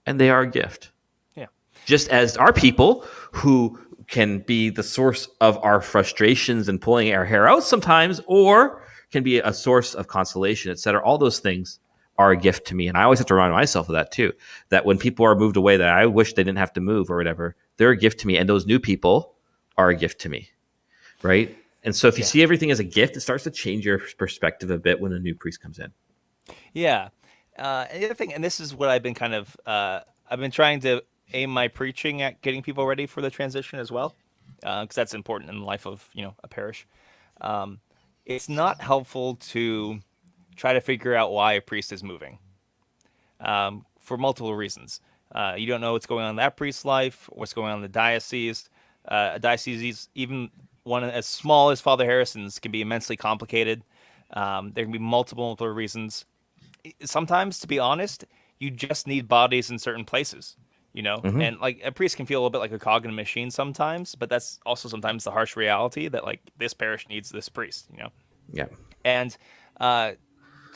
and they are a gift. Yeah. Just as our people who can be the source of our frustrations and pulling our hair out sometimes, or can be a source of consolation, etc. All those things are a gift to me. And I always have to remind myself of that too, that when people are moved away that I wish they didn't have to move or whatever, they're a gift to me. And those new people are a gift to me, right? And so if you see everything as a gift, it starts to change your perspective a bit when a new priest comes in. Yeah. And the other thing, and this is what I've been I've been trying to aim my preaching at getting people ready for the transition as well, because that's important in the life of a parish. Um, it's not helpful to try to figure out why a priest is moving, for multiple reasons. You don't know what's going on in that priest's life, what's going on in the diocese. A diocese, even one as small as Father Harrison's, can be immensely complicated. There can be multiple reasons. Sometimes, to be honest, you just need bodies in certain places, and like a priest can feel a little bit like a cog in a machine sometimes, but that's also sometimes the harsh reality that like this parish needs this priest. Yeah. And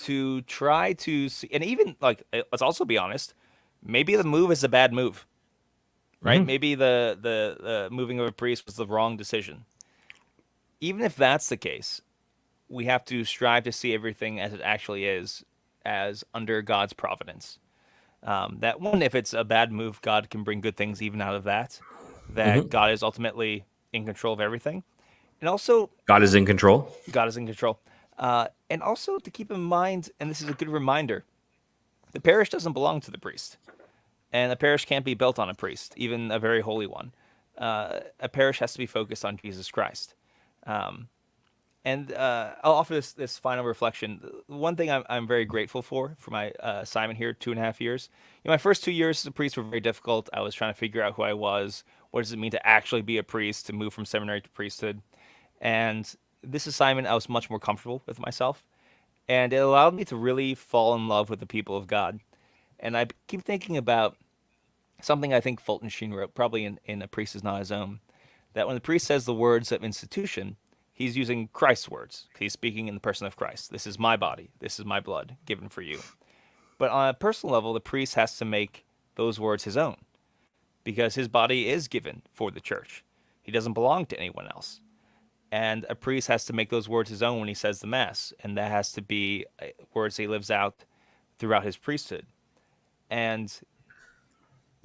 to try to see, and even like, let's also be honest, maybe the move is a bad move, right? Maybe the moving of a priest was the wrong decision. Even if that's the case, we have to strive to see everything as it actually is, as under God's providence. That one, if it's a bad move, God can bring good things even out of that. That God is ultimately in control of everything, and also God is in control. God is in control. And also to keep in mind, and this is a good reminder, the parish doesn't belong to the priest, and a parish can't be built on a priest, even a very holy one. A parish has to be focused on Jesus Christ. And I'll offer this final reflection. One thing I'm very grateful for my assignment here, 2.5 years. My first 2 years as a priest were very difficult. I was trying to figure out who I was. What does it mean to actually be a priest, to move from seminary to priesthood? And this assignment, I was much more comfortable with myself. And it allowed me to really fall in love with the people of God. And I keep thinking about something I think Fulton Sheen wrote, probably in A Priest Is Not His Own, that when the priest says the words of institution, he's using Christ's words. He's speaking in the person of Christ. This is my body. This is my blood given for you. But on a personal level, the priest has to make those words his own because his body is given for the church. He doesn't belong to anyone else. And a priest has to make those words his own when he says the Mass. And that has to be words he lives out throughout his priesthood. And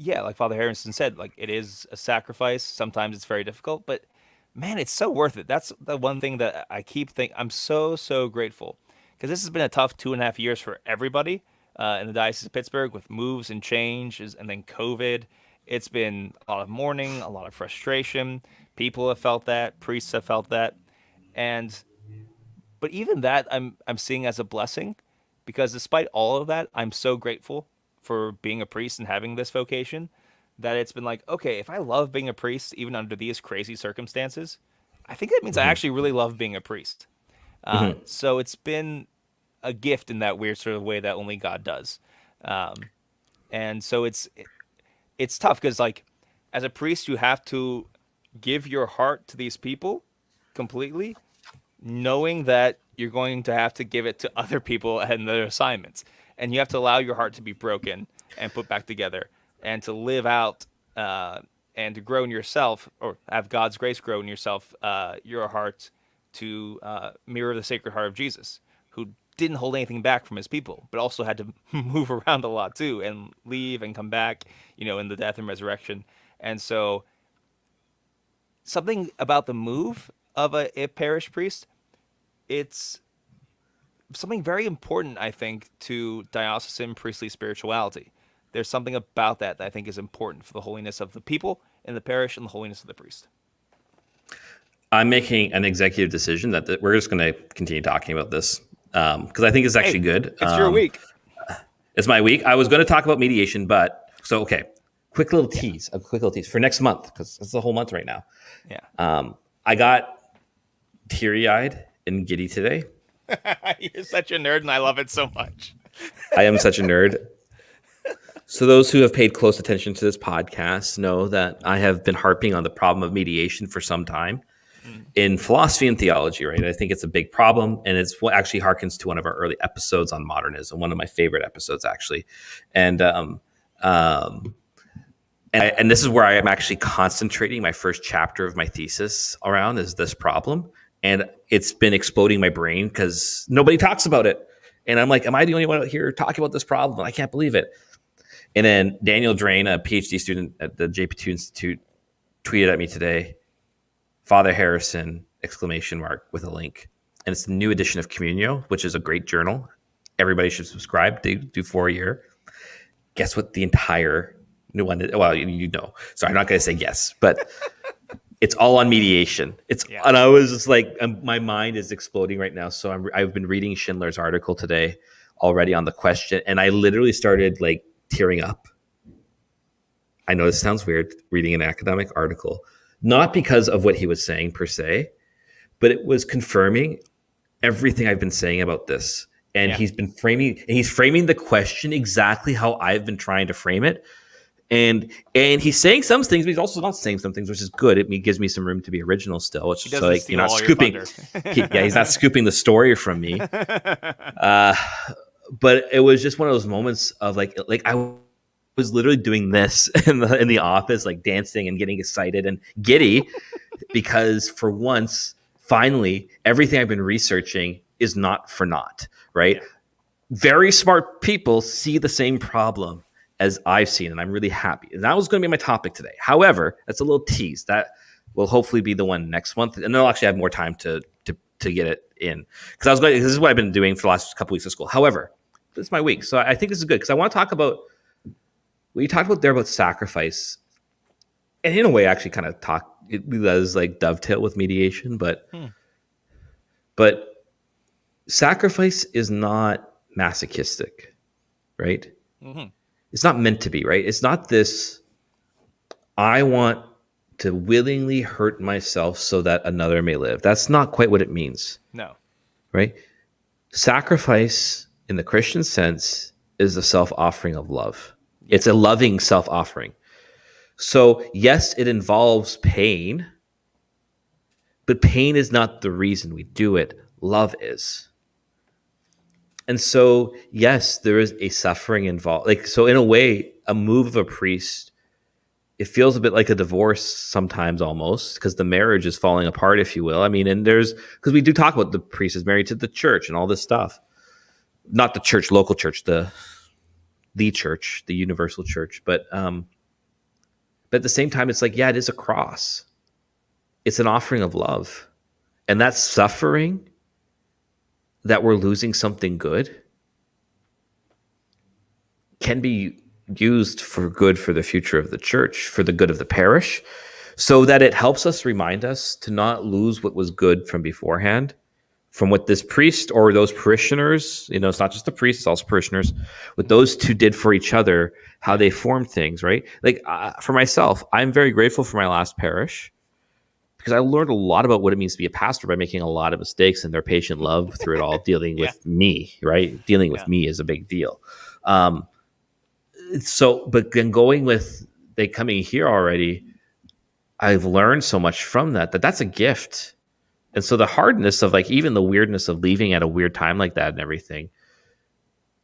yeah, like Father Harrison said, like it is a sacrifice. Sometimes it's very difficult, but man, it's so worth it. That's the one thing that I keep thinking. I'm so grateful because this has been a tough 2.5 years for everybody in the Diocese of Pittsburgh with moves and changes, and then COVID. It's been a lot of mourning, a lot of frustration. People have felt that, priests have felt that, and but even that I'm seeing as a blessing because despite all of that, I'm so grateful for being a priest and having this vocation that it's been like, okay, if I love being a priest even under these crazy circumstances, I think that means I Mm-hmm. actually really love being a priest. Mm-hmm. So it's been a gift in that weird sort of way that only God does. Um, and so it's tough because like as a priest you have to give your heart to these people completely knowing that you're going to have to give it to other people and their assignments. And you have to allow your heart to be broken and put back together and to live out and to grow in yourself or have God's grace grow in yourself, your heart to mirror the Sacred Heart of Jesus, who didn't hold anything back from his people, but also had to move around a lot too and leave and come back, in the death and resurrection. And so something about the move of a parish priest, it's something very important, I think, to diocesan priestly spirituality. There's something about that I think is important for the holiness of the people in the parish and the holiness of the priest. I'm making an executive decision that we're just going to continue talking about this because I think it's actually good. It's your week. It's my week. I was going to talk about mediation, but okay. A quick little tease for next month because it's the whole month right now. Yeah. I got teary-eyed and giddy today. You're such a nerd, and I love it so much. I am such a nerd. So those who have paid close attention to this podcast know that I have been harping on the problem of mediation for some time in philosophy and theology, right? I think it's a big problem, and it's what actually harkens to one of our early episodes on modernism, one of my favorite episodes, actually. And this is where I am actually concentrating my first chapter of my thesis around is this problem. And it's been exploding my brain because nobody talks about it. And I'm like, am I the only one out here talking about this problem? I can't believe it. And then Daniel Drain, a PhD student at the JP2 Institute, tweeted at me today, Father Harrison, ! With a link. And it's the new edition of Communio, which is a great journal. Everybody should subscribe. They do 4 a year. Guess what the entire new one is? Well, So I'm not going to say yes, but it's all on mediation. And I was just like, my mind is exploding right now. So I've been reading Schindler's article today already on the question, and I literally started like tearing up. I know this sounds weird, reading an academic article, not because of what he was saying per se, but it was confirming everything I've been saying about this. And he's framing the question exactly how I've been trying to frame it. And he's saying some things, but he's also not saying some things, which is good. It gives me some room to be original still. Which so like you're not scooping. He's not scooping the story from me. But it was just one of those moments of like I was literally doing this in the office, like dancing and getting excited and giddy because for once, finally, everything I've been researching is not for naught. Right? Yeah. Very smart people see the same problem as I've seen, and I'm really happy. And that was going to be my topic today. However, that's a little tease. That will hopefully be the one next month, and then I'll actually have more time to get it in. Because this is what I've been doing for the last couple weeks of school. However, this is my week, so I think this is good because I want to talk about what you talked about there about sacrifice, and in a way, actually, kind of it does like dovetail with mediation, but sacrifice is not masochistic, right? Mm-hmm. It's not meant to be, right? It's not this, I want to willingly hurt myself so that another may live. That's not quite what it means. No. Right? Sacrifice in the Christian sense is the self-offering of love. Yeah. It's a loving self-offering. So yes, it involves pain, but pain is not the reason we do it. Love is. And so, yes, there is a suffering involved. Like, so in a way, a move of a priest, it feels a bit like a divorce sometimes almost because the marriage is falling apart, if you will. I mean, and because we do talk about the priest is married to the church and all this stuff. Not the church, local church, the church, the universal church. But But at the same time, it's like, yeah, it is a cross. It's an offering of love. And that suffering that we're losing something good can be used for good for the future of the church, for the good of the parish, so that it helps us remind us to not lose what was good from beforehand, from what this priest or those parishioners, it's not just the priest, it's also parishioners, what those two did for each other, how they formed things, right? Like for myself, I'm very grateful for my last parish because I learned a lot about what it means to be a pastor by making a lot of mistakes and their patient love through it all, dealing with me, right? Dealing with me is a big deal. But then going with they coming here already, I've learned so much from that's a gift. And so the hardness of like even the weirdness of leaving at a weird time like that and everything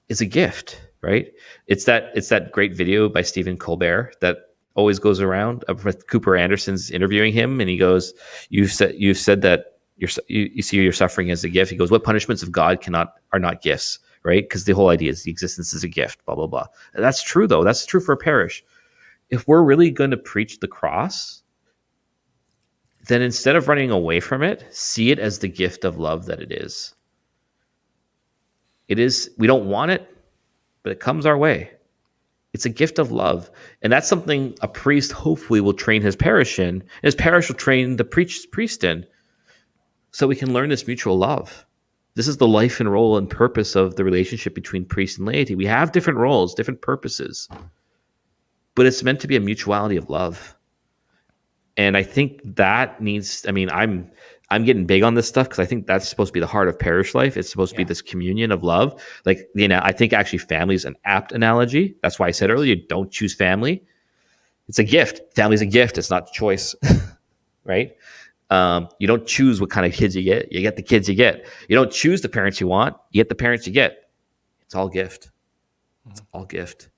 is a gift, right? It's that great video by Stephen Colbert that always goes around with Cooper Anderson's interviewing him, and he goes, "You've said that you see your suffering as a gift." He goes, "What punishments of God are not gifts, right? Because the whole idea is the existence is a gift." Blah blah blah. And that's true though. That's true for a parish. If we're really going to preach the cross, then instead of running away from it, see it as the gift of love that it is. It is, we don't want it, but it comes our way. It's a gift of love. And that's something a priest hopefully will train his parish in. And his parish will train the priest in, so we can learn this mutual love. This is the life and role and purpose of the relationship between priest and laity. We have different roles, different purposes, but it's meant to be a mutuality of love. And I think that needs, I'm getting big on this stuff because I think that's supposed to be the heart of parish life. It's supposed to be this communion of love. Like, I think actually family is an apt analogy. That's why I said earlier, don't choose family. It's a gift. Family's a gift. It's not a choice, right? You don't choose what kind of kids you get. You get the kids you get. You don't choose the parents you want. You get the parents you get. It's all gift. It's all gift.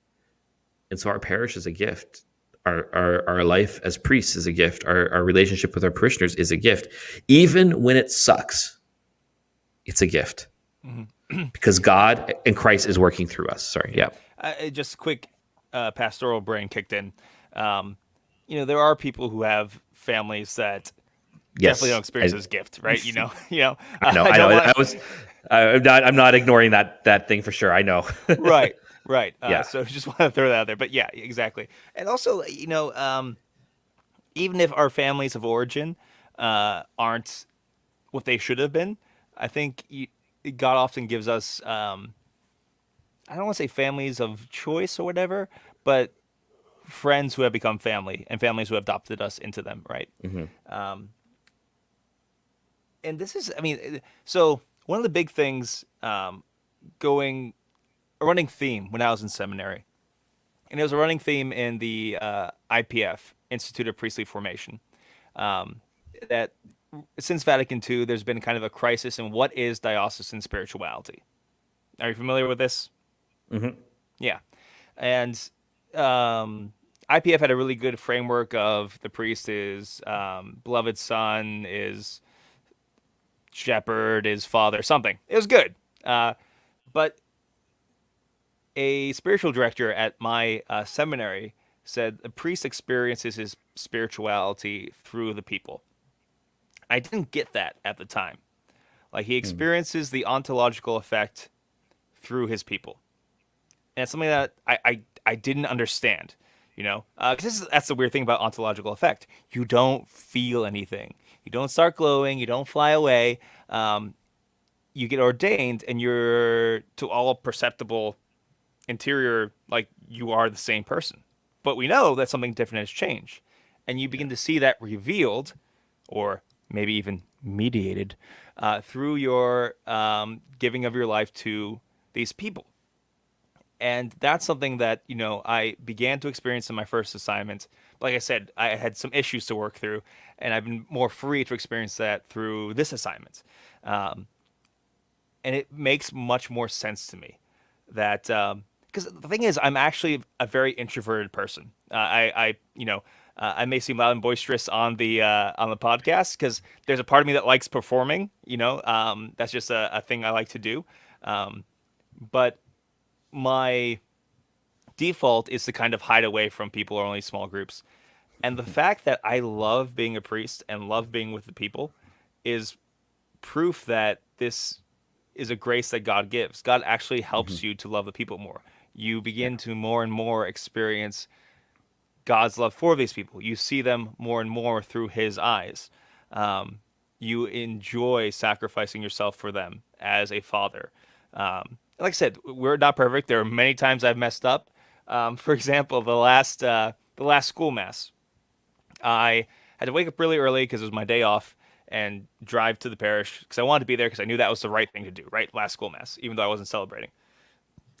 And so our parish is a gift. Our life as priests is a gift. Our relationship with our parishioners is a gift. Even when it sucks, it's a gift. Because God and Christ is working through us. Sorry. Yeah. Just quick pastoral brain kicked in. There are people who have families that definitely don't experience this gift, right? I know. I'm not ignoring that thing for sure. I know. Right. So just want to throw that out there. But yeah, exactly. And also, even if our families of origin aren't what they should have been, I think God often gives us, I don't want to say families of choice or whatever, but friends who have become family and families who have adopted us into them, right? Mm-hmm. And this is, so one of the big things a running theme when I was in seminary, and it was a running theme in the IPF, Institute of Priestly Formation, that since Vatican II, there's been kind of a crisis in what is diocesan spirituality. Are you familiar with this? Mm-hmm. Yeah. And IPF had a really good framework of the priest is beloved son, is shepherd, is father, something. It was good. But a spiritual director at my seminary said the priest experiences his spirituality through the people. I didn't get that at the time. Like, he experiences the ontological effect through his people. And it's something that I didn't understand, because that's the weird thing about ontological effect. You don't feel anything. You don't start glowing. You don't fly away. You get ordained, and you're, to all perceptible interior, like, you are the same person. But we know that something different has changed. And you begin to see that revealed, or maybe even mediated, through your giving of your life to these people. And that's something that, I began to experience in my first assignment. Like I said, I had some issues to work through, and I've been more free to experience that through this assignment. And it makes much more sense to me that, because the thing is, I'm actually a very introverted person. I may seem loud and boisterous on the podcast because there's a part of me that likes performing. That's just a thing I like to do. But my default is to kind of hide away from people or only small groups. And the fact that I love being a priest and love being with the people is proof that this is a grace that God gives. God actually Hmm. helps you to love the people more. You Yeah. begin to more and more experience God's love for these people. You see them more and more through His eyes. Um, you enjoy sacrificing yourself for them as a father. Like I said, we're not perfect. There are many times I've messed up. For example, the last school mass, I had to wake up really early because it was my day off and drive to the parish because I wanted to be there because I knew that was the right thing to do. Right, last school mass, even though I wasn't celebrating.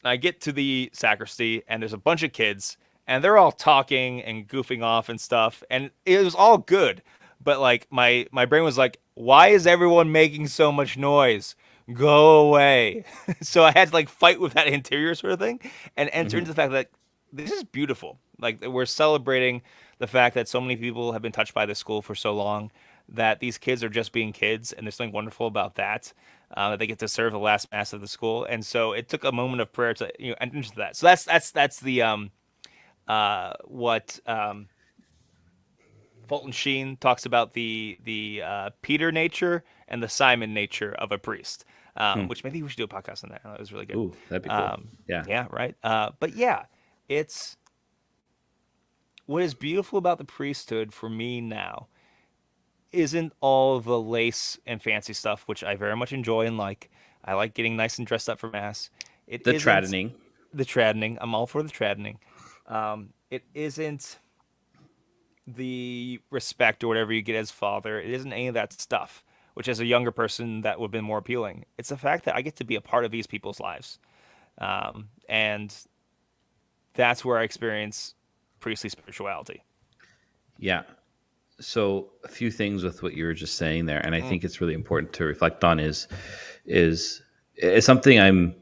I get to the sacristy and there's a bunch of kids and they're all talking and goofing off and stuff and it was all good. But like my brain was like, why is everyone making so much noise? Go away. So I had to like fight with that interior sort of thing and enter Hmm. into the fact that this is beautiful. Like we're celebrating the fact that so many people have been touched by this school for so long, that these kids are just being kids, and there's something wonderful about that. That they get to serve the last mass of the school, and so it took a moment of prayer to enter into that. So that's the what Fulton Sheen talks about, the Peter nature and the Simon nature of a priest, Hmm. which maybe we should do a podcast on that. It was really good. Ooh, that'd be cool. Yeah. Yeah, right. But yeah, it's what is beautiful about the priesthood for me now isn't all the lace and fancy stuff, which I very much enjoy and like. I like getting nice and dressed up for mass. It The isn't tradening. the tradening. I'm all for the tradening. It isn't the respect or whatever you get as father. It isn't any of that stuff, which as a younger person that would have been more appealing. It's the fact that I get to be a part of these people's lives. And that's where I experience priestly spirituality. Yeah. So a few things with what you were just saying there, and I Mm. think it's really important to reflect on is something I'm.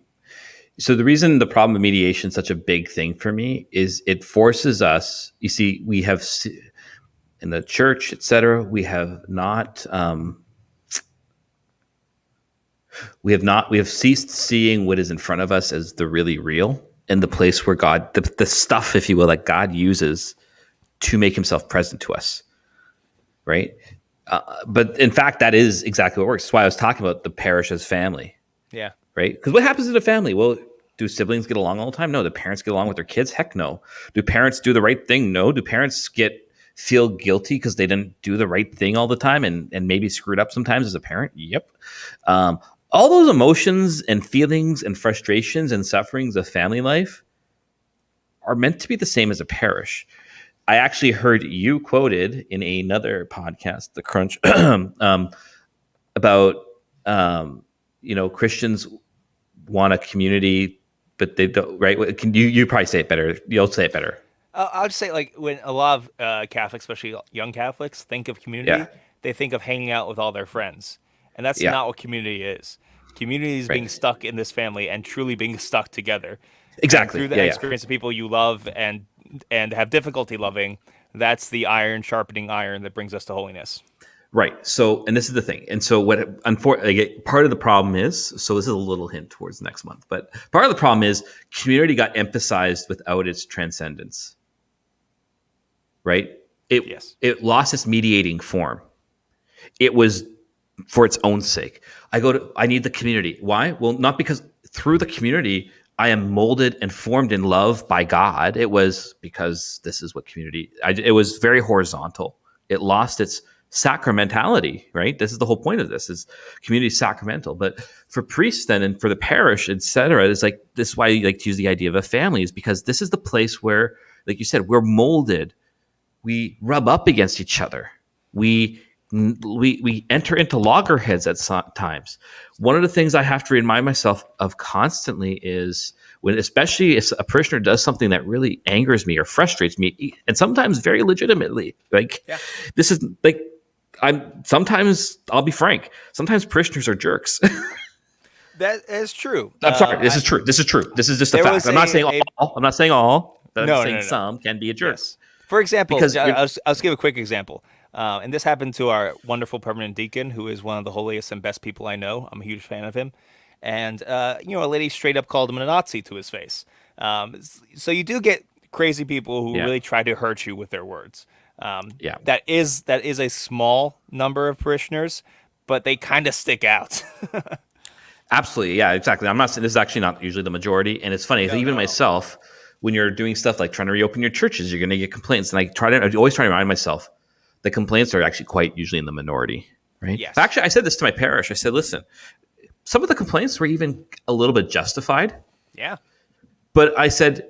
So the reason the problem of mediation is such a big thing for me is it forces us. You see, we have in the church, etc. We have ceased seeing what is in front of us as the really real, and the place where God, the stuff, if you will, that God uses to make Himself present to us, right? But in fact, that is exactly what works. That's why I was talking about the parish as family, Yeah. right? Because what happens in a family? Well, do siblings get along all the time? No. Do parents get along with their kids? Heck no. Do parents do the right thing? No. Do parents feel guilty because they didn't do the right thing all the time and maybe screwed up sometimes as a parent? Yep. Um, all those emotions and feelings and frustrations and sufferings of family life are meant to be the same as a parish. I actually heard you quoted in another podcast, The Crunch, about Christians want a community, but they don't. Right? Can you probably say it better? You'll say it better. I'll just say, like, when a lot of Catholics, especially young Catholics, think of Yeah. community, they think of hanging out with all their friends. And that's Yeah. not what community is. Community is being Right. stuck in this family and truly being stuck together. And Exactly. through Yeah. that Yeah. experience of people you love and have difficulty loving, that's the iron sharpening iron that brings us to holiness. Right. So, and this is the thing. And so, what unfortunately, part of the problem is, so this is a little hint towards next month, but part of the problem is community got emphasized without its transcendence. Right. It Yes. it lost its mediating form. It was for its own sake. I need the community. Why? Well, not because through the community I am molded and formed in love by God. It was because this is what it was very horizontal. It lost its sacramentality, right? This is the whole point of this is community sacramental. But for priests then and for the parish, etc., it's like this is why you like to use the idea of a family is because this is the place where, like you said, we're molded. We rub up against each other. We we enter into loggerheads at times. One of the things I have to remind myself of constantly is when, especially if a parishioner does something that really angers me or frustrates me, and sometimes very legitimately. Like Yeah. this is like sometimes I'll be frank. Sometimes parishioners are jerks. That is true. I'm sorry. This is true. This is true. This is just a There fact. was I'm not saying a all. I'm not saying all. But I'm no, just no, saying no, no. some can be a jerk Yes. For example, because you're. I'll just give a quick example. And this happened to our wonderful permanent deacon, who is one of the holiest and best people I know. I'm a huge fan of him. And, a lady straight up called him a Nazi to his face. So you do get crazy people who Yeah. really try to hurt you with their words. That is a small number of parishioners, but they kind of stick out. Absolutely. Yeah, exactly. I'm not saying this is actually not usually the majority. And it's funny, even myself, when you're doing stuff like trying to reopen your churches, you're going to get complaints. And I always try to remind myself the complaints are actually quite usually in the minority, right? Yes. Actually, I said this to my parish. I said, listen, some of the complaints were even a little bit justified. Yeah. But I said,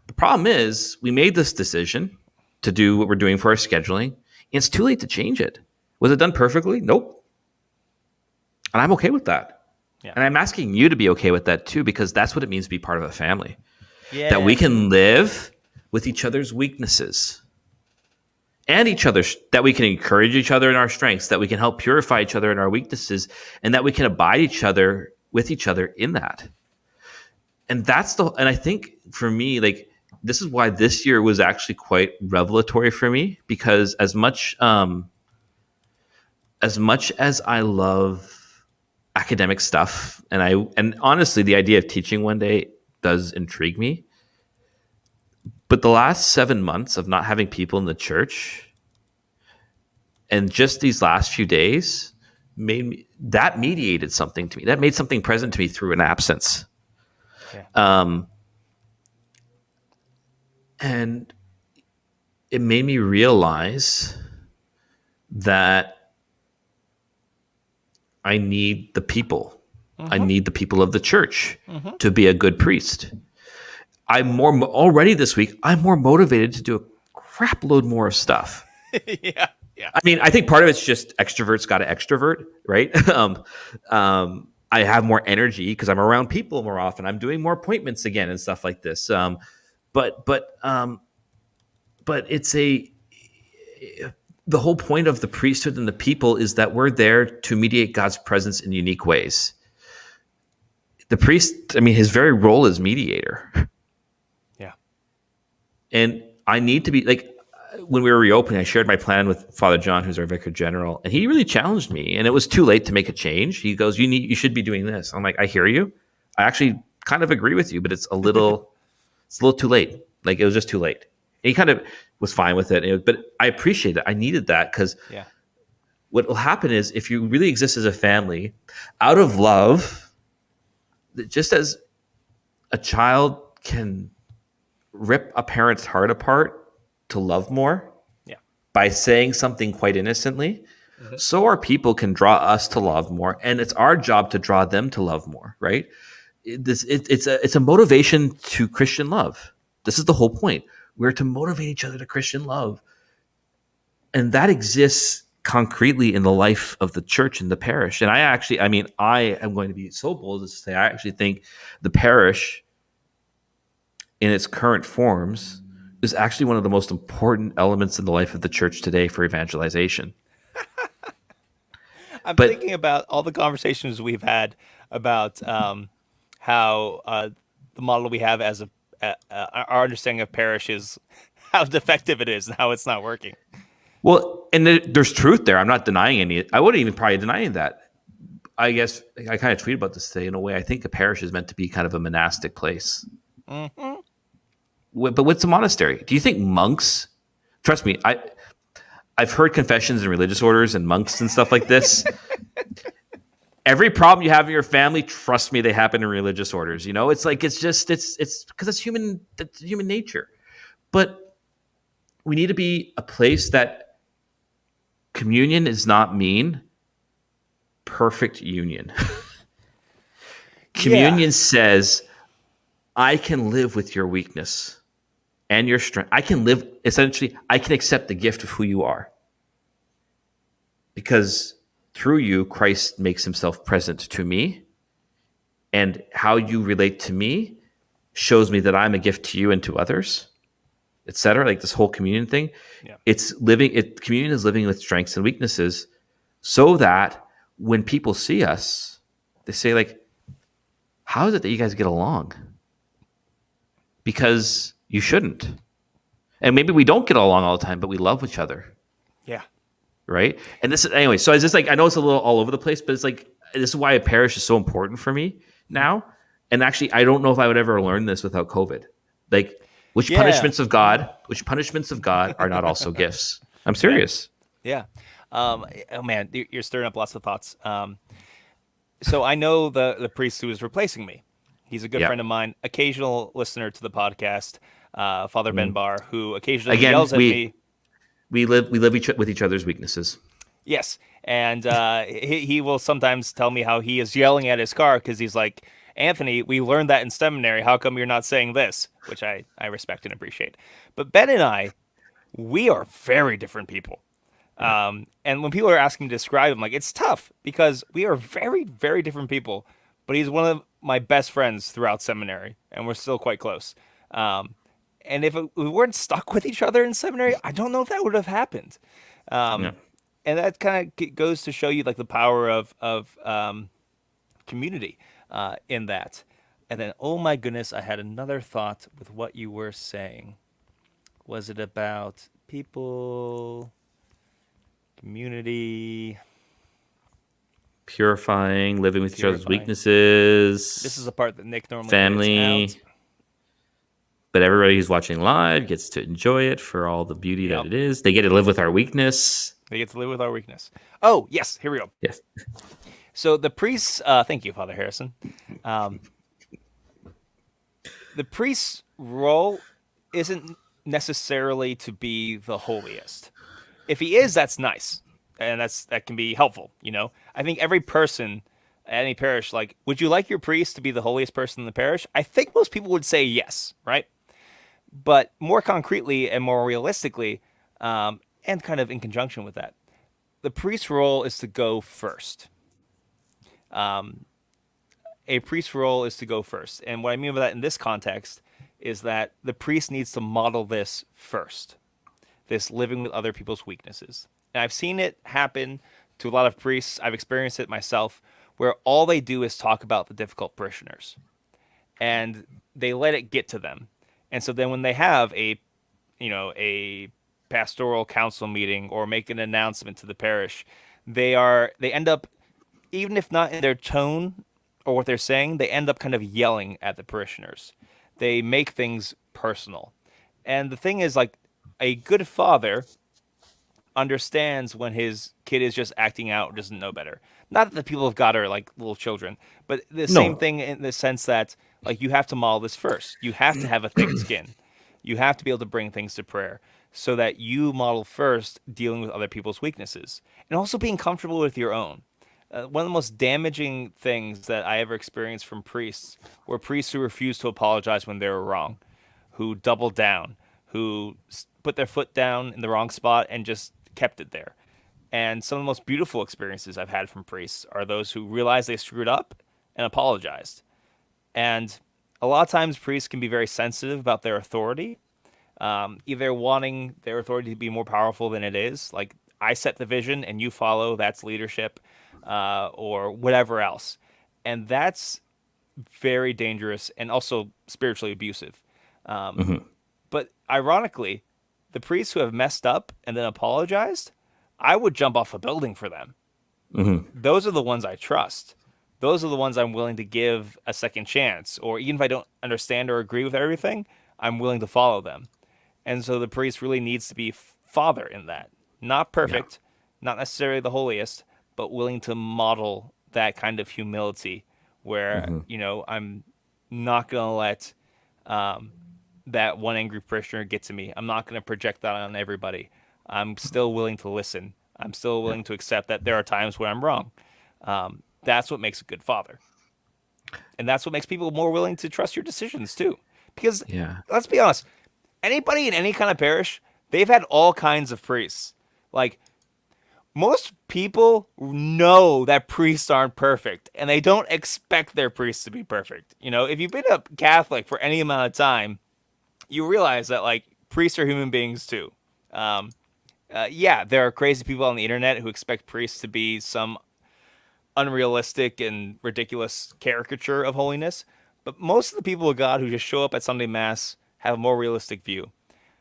the problem is we made this decision to do what we're doing for our scheduling. And it's too late to change it. Was it done perfectly? Nope. And I'm okay with that. Yeah. And I'm asking you to be okay with that too, because that's what it means to be part of a family. Yeah. That we can live with each other's weaknesses and that we can encourage each other in our strengths, that we can help purify each other in our weaknesses, and that we can abide with each other in that. And and I think for me, like, this is why this year was actually quite revelatory for me, because as much as I love academic stuff, and honestly, the idea of teaching one day does intrigue me. But the last 7 months of not having people in the church, and just these last few days, mediated something to me. That made something present to me through an absence. Yeah. And it made me realize that I need the people. Mm-hmm. I need the people of the church to be a good priest. Already this week, I'm more motivated to do a crap load more of stuff. Yeah. I mean, I think part of it's just extroverts got to extrovert, right? I have more energy because I'm around people more often. I'm doing more appointments again and stuff like this. But it's the whole point of the priesthood and the people is that we're there to mediate God's presence in unique ways. The priest, I mean, his very role is mediator. Yeah. And I need to be, like, when we were reopening, I shared my plan with Father John, who's our vicar general, and he really challenged me. And it was too late to make a change. He goes, you should be doing this. I'm like, I hear you. I actually kind of agree with you, but it's a little too late. Like, it was just too late. And he kind of was fine with it. But I appreciate it. I needed that because what will happen is if you really exist as a family out of love, just as a child can rip a parent's heart apart to love more by saying something quite innocently, so our people can draw us to love more. And it's our job to draw them to love more, right? It's a motivation to Christian love. This is the whole point. We're to motivate each other to Christian love. And that exists concretely in the life of the church and the parish. And I am going to be so bold as to say, I actually think the parish in its current forms is actually one of the most important elements in the life of the church today for evangelization. I'm thinking about all the conversations we've had about how the model we have as our understanding of parish is how defective it is and how it's not working. Well, and there's truth there. I'm not denying any. I wouldn't even probably denying that. I guess I kind of tweeted about this today. In a way, I think a parish is meant to be kind of a monastic place. Mm-hmm. But what's a monastery? Do you think monks? Trust me, I've heard confessions in religious orders and monks and stuff like this. Every problem you have in your family, trust me, they happen in religious orders. You know, it's like it's because it's human nature. But we need to be a place that communion does not mean perfect union. Communion says, I can live with your weakness and your strength. I can accept the gift of who you are. Because through you, Christ makes himself present to me. And how you relate to me shows me that I'm a gift to you and to others, etc. Like this whole communion thing. Yeah. Communion is living with strengths and weaknesses so that when people see us, they say, like, how is it that you guys get along? Because you shouldn't. And maybe we don't get along all the time, but we love each other. Yeah. Right? And this is, anyway, so it's just like, I know it's a little all over the place, but it's like, this is why a parish is so important for me now. And actually, I don't know if I would ever learn this without COVID. Like, which punishments of God are not also gifts? I'm serious. Yeah. Oh man, you're stirring up lots of thoughts. So I know the priest who is replacing me. He's a good Yeah. friend of mine, occasional listener to the podcast, Father Ben Barr, who occasionally Again, yells at me. we live with each other's weaknesses. Yes, and he will sometimes tell me how he is yelling at his car because he's like, Anthony, we learned that in seminary. How come you're not saying this? Which I respect and appreciate. But Ben and I, we are very different people. And when people are asking me to describe him, like it's tough because we are very, very different people. But he's one of my best friends throughout seminary, and we're still quite close. Um, and if we weren't stuck with each other in seminary, I don't know if that would have happened. Yeah. And that kind of goes to show you like the power of community in that. And then, oh my goodness, I had another thought with what you were saying. Was it about people, community? Purifying, living with each other's weaknesses. This is the part that Nick normally family. edits out. But everybody who's watching live gets to enjoy it for all the beauty that it is. They get to live with our weakness. They get to live with our weakness. Oh, yes. Here we go. Yes. So the priests, thank you, Father Harrison. The priest's role isn't necessarily to be the holiest. If he is, that's nice. And that can be helpful, you know? I think every person at any parish, like, would you like your priest to be the holiest person in the parish? I think most people would say yes, right? But more concretely and more realistically, and kind of in conjunction with that, the priest's role is to go first. A priest's role is to go first. And what I mean by that in this context is that the priest needs to model this first, this living with other people's weaknesses. And I've seen it happen to a lot of priests. I've experienced it myself, where all they do is talk about the difficult parishioners. And they let it get to them. And so then when they have a pastoral council meeting or make an announcement to the parish, they end up, even if not in their tone or what they're saying, they end up kind of yelling at the parishioners. They make things personal. And the thing is, like, a good father understands when his kid is just acting out, doesn't know better. Not that the people of God are like little children, but the same thing in the sense that, like, you have to model this first. You have to have a thick skin. You have to be able to bring things to prayer so that you model first dealing with other people's weaknesses and also being comfortable with your own. One of the most damaging things that I ever experienced from priests were priests who refused to apologize when they were wrong, who doubled down, who put their foot down in the wrong spot and just kept it there. And some of the most beautiful experiences I've had from priests are those who realized they screwed up and apologized. And a lot of times priests can be very sensitive about their authority, either wanting their authority to be more powerful than it is, like I set the vision and you follow, that's leadership, or whatever else. And that's very dangerous and also spiritually abusive. But ironically, the priests who have messed up and then apologized, I would jump off a building for them. Those are the ones I trust. Those are the ones I'm willing to give a second chance. Or even if I don't understand or agree with everything, I'm willing to follow them. And so the priest really needs to be father in that. Not perfect, not necessarily the holiest, but willing to model that kind of humility where, I'm not going to let that one angry parishioner get to me. I'm not going to project that on everybody. I'm still willing to listen. I'm still willing to accept that there are times when I'm wrong. That's what makes a good father. And that's what makes people more willing to trust your decisions too. Because let's be honest, anybody in any kind of parish, they've had all kinds of priests. Like, most people know that priests aren't perfect, and they don't expect their priests to be perfect. You know, if you've been a Catholic for any amount of time, you realize that, like, priests are human beings too. There are crazy people on the internet who expect priests to be some unrealistic and ridiculous caricature of holiness, but most of the people of God who just show up at Sunday Mass have a more realistic view.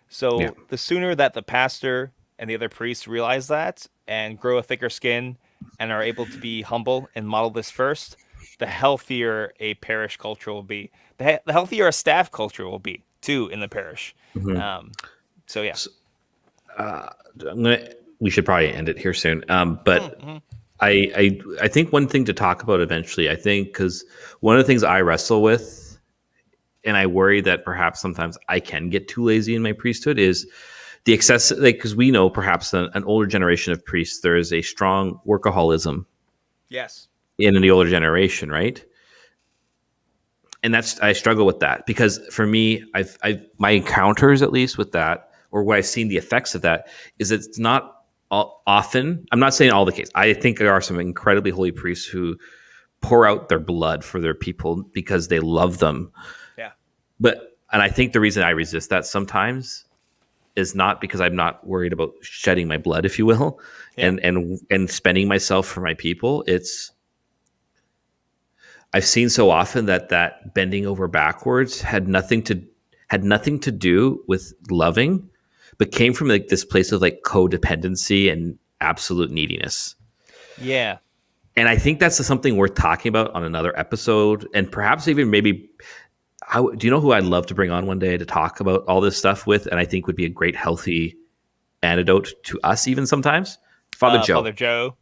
So the sooner that the pastor and the other priests realize that and grow a thicker skin and are able to be humble and model this first, the healthier a parish culture will be. The healthier a staff culture will be, too, in the parish. We should probably end it here soon. But I think one thing to talk about eventually, I think, because one of the things I wrestle with, and I worry that perhaps sometimes I can get too lazy in my priesthood, is the excess, like, because we know perhaps an older generation of priests, there is a strong workaholism. Yes. In the older generation, right? And I struggle with that because for me, I've my encounters at least with that, or what I've seen the effects of that, is it's not often. I'm not saying all the case. I think there are some incredibly holy priests who pour out their blood for their people because they love them. Yeah. And I think the reason I resist that sometimes is not because I'm not worried about shedding my blood, if you will, and spending myself for my people. It's I've seen so often that bending over backwards had nothing to do with loving, but came from like this place of like codependency and absolute neediness. Yeah. And I think that's something worth talking about on another episode, and perhaps even maybe. Do you know who I'd love to bring on one day to talk about all this stuff with, and I think would be a great healthy antidote to us even sometimes? Father Joe. Father Joe.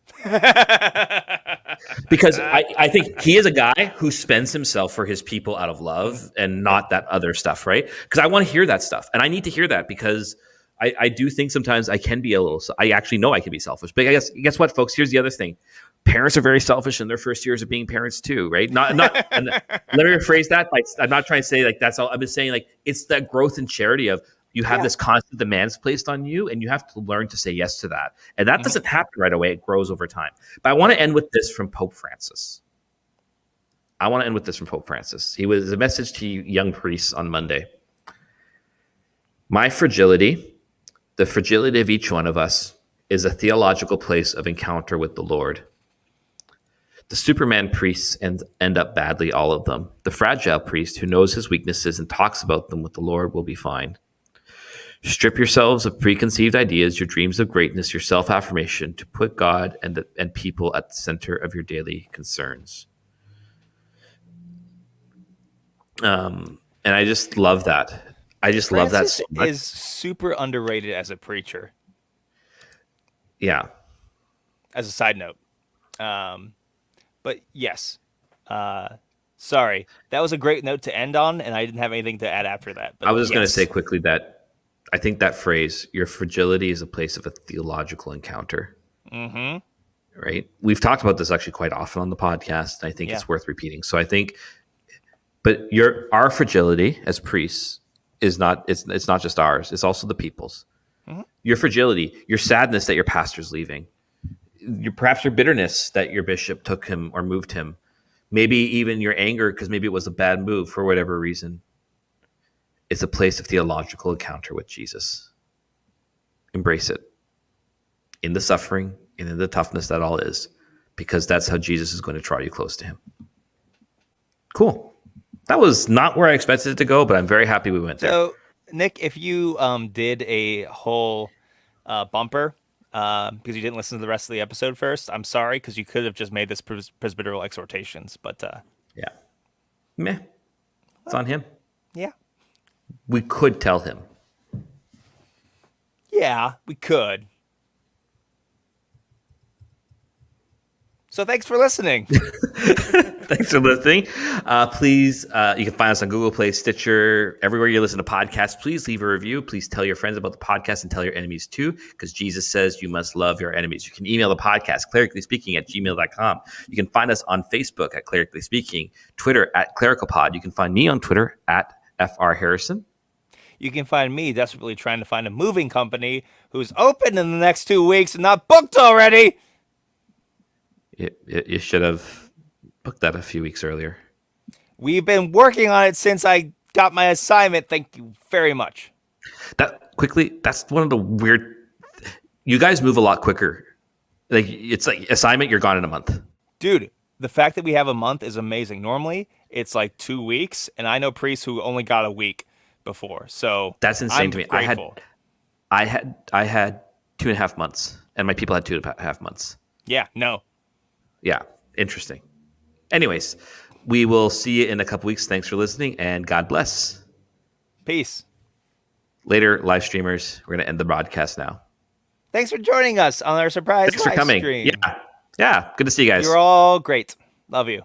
Because I think he is a guy who spends himself for his people out of love and not that other stuff, right? Because I want to hear that stuff. And I need to hear that because I do think sometimes I can be I actually know I can be selfish. But guess what, folks? Here's the other thing. Parents are very selfish in their first years of being parents too, right? Not. And let me rephrase that. Like, I'm not trying to say like that's all. I'm just saying like it's that growth and charity of you have this constant demands placed on you, and you have to learn to say yes to that. And that doesn't happen right away. It grows over time. But I want to end with this from Pope Francis. He was a message to young priests on Monday. My fragility, the fragility of each one of us, is a theological place of encounter with the Lord. The Superman priests end up badly, all of them. The fragile priest who knows his weaknesses and talks about them with the Lord will be fine. Strip yourselves of preconceived ideas, your dreams of greatness, your self-affirmation to put God and people at the center of your daily concerns. And I just love that. Love that so much. Is super underrated as a preacher. Yeah. As a side note. But yes. Sorry. That was a great note to end on, and I didn't have anything to add after that. But I was just going to say quickly that I think that phrase, your fragility is a place of a theological encounter. Mm-hmm. Right? We've talked about this actually quite often on the podcast, and I think it's worth repeating. So I think, but our fragility as priests is not, it's not just ours, it's also the people's. Mm-hmm. Your fragility, your sadness that your pastor's leaving, perhaps your bitterness that your bishop took him or moved him, maybe even your anger because maybe it was a bad move for whatever reason. It's a place of theological encounter with Jesus. Embrace it in the suffering and in the toughness that all is, because that's how Jesus is going to draw you close to him. Cool. That was not where I expected it to go, but I'm very happy we went there. So, Nick, if you did a whole bumper because you didn't listen to the rest of the episode first, I'm sorry, because you could have just made this presbyteral exhortations, but yeah. Meh. It's on him. Yeah. We could tell him. Yeah, we could. So thanks for listening. Thanks for listening. Please, you can find us on Google Play, Stitcher, everywhere you listen to podcasts. Please leave a review. Please tell your friends about the podcast and tell your enemies too, because Jesus says you must love your enemies. You can email the podcast, clericallyspeaking@gmail.com. You can find us on Facebook at Clerically Speaking, Twitter at ClericalPod. You can find me on Twitter at FR Harrison. You can find me desperately trying to find a moving company who's open in the next 2 weeks and not booked already. You should have booked that a few weeks earlier. We've been working on it since I got my assignment. Thank you very much. That's one of the weird. You guys move a lot quicker. Like it's like assignment, you're gone in a month. Dude, the fact that we have a month is amazing. Normally, it's like 2 weeks, and I know priests who only got a week before. So that's insane to me. Grateful. I had 2.5 months, and my people had 2.5 months. Yeah. No. Yeah, interesting. Anyways, we will see you in a couple weeks. Thanks for listening, and God bless. Peace. Later, live streamers. We're going to end the broadcast now. Thanks for joining us on our surprise Thanks for live coming. stream. Yeah. Good to see you guys. You're all great. Love you.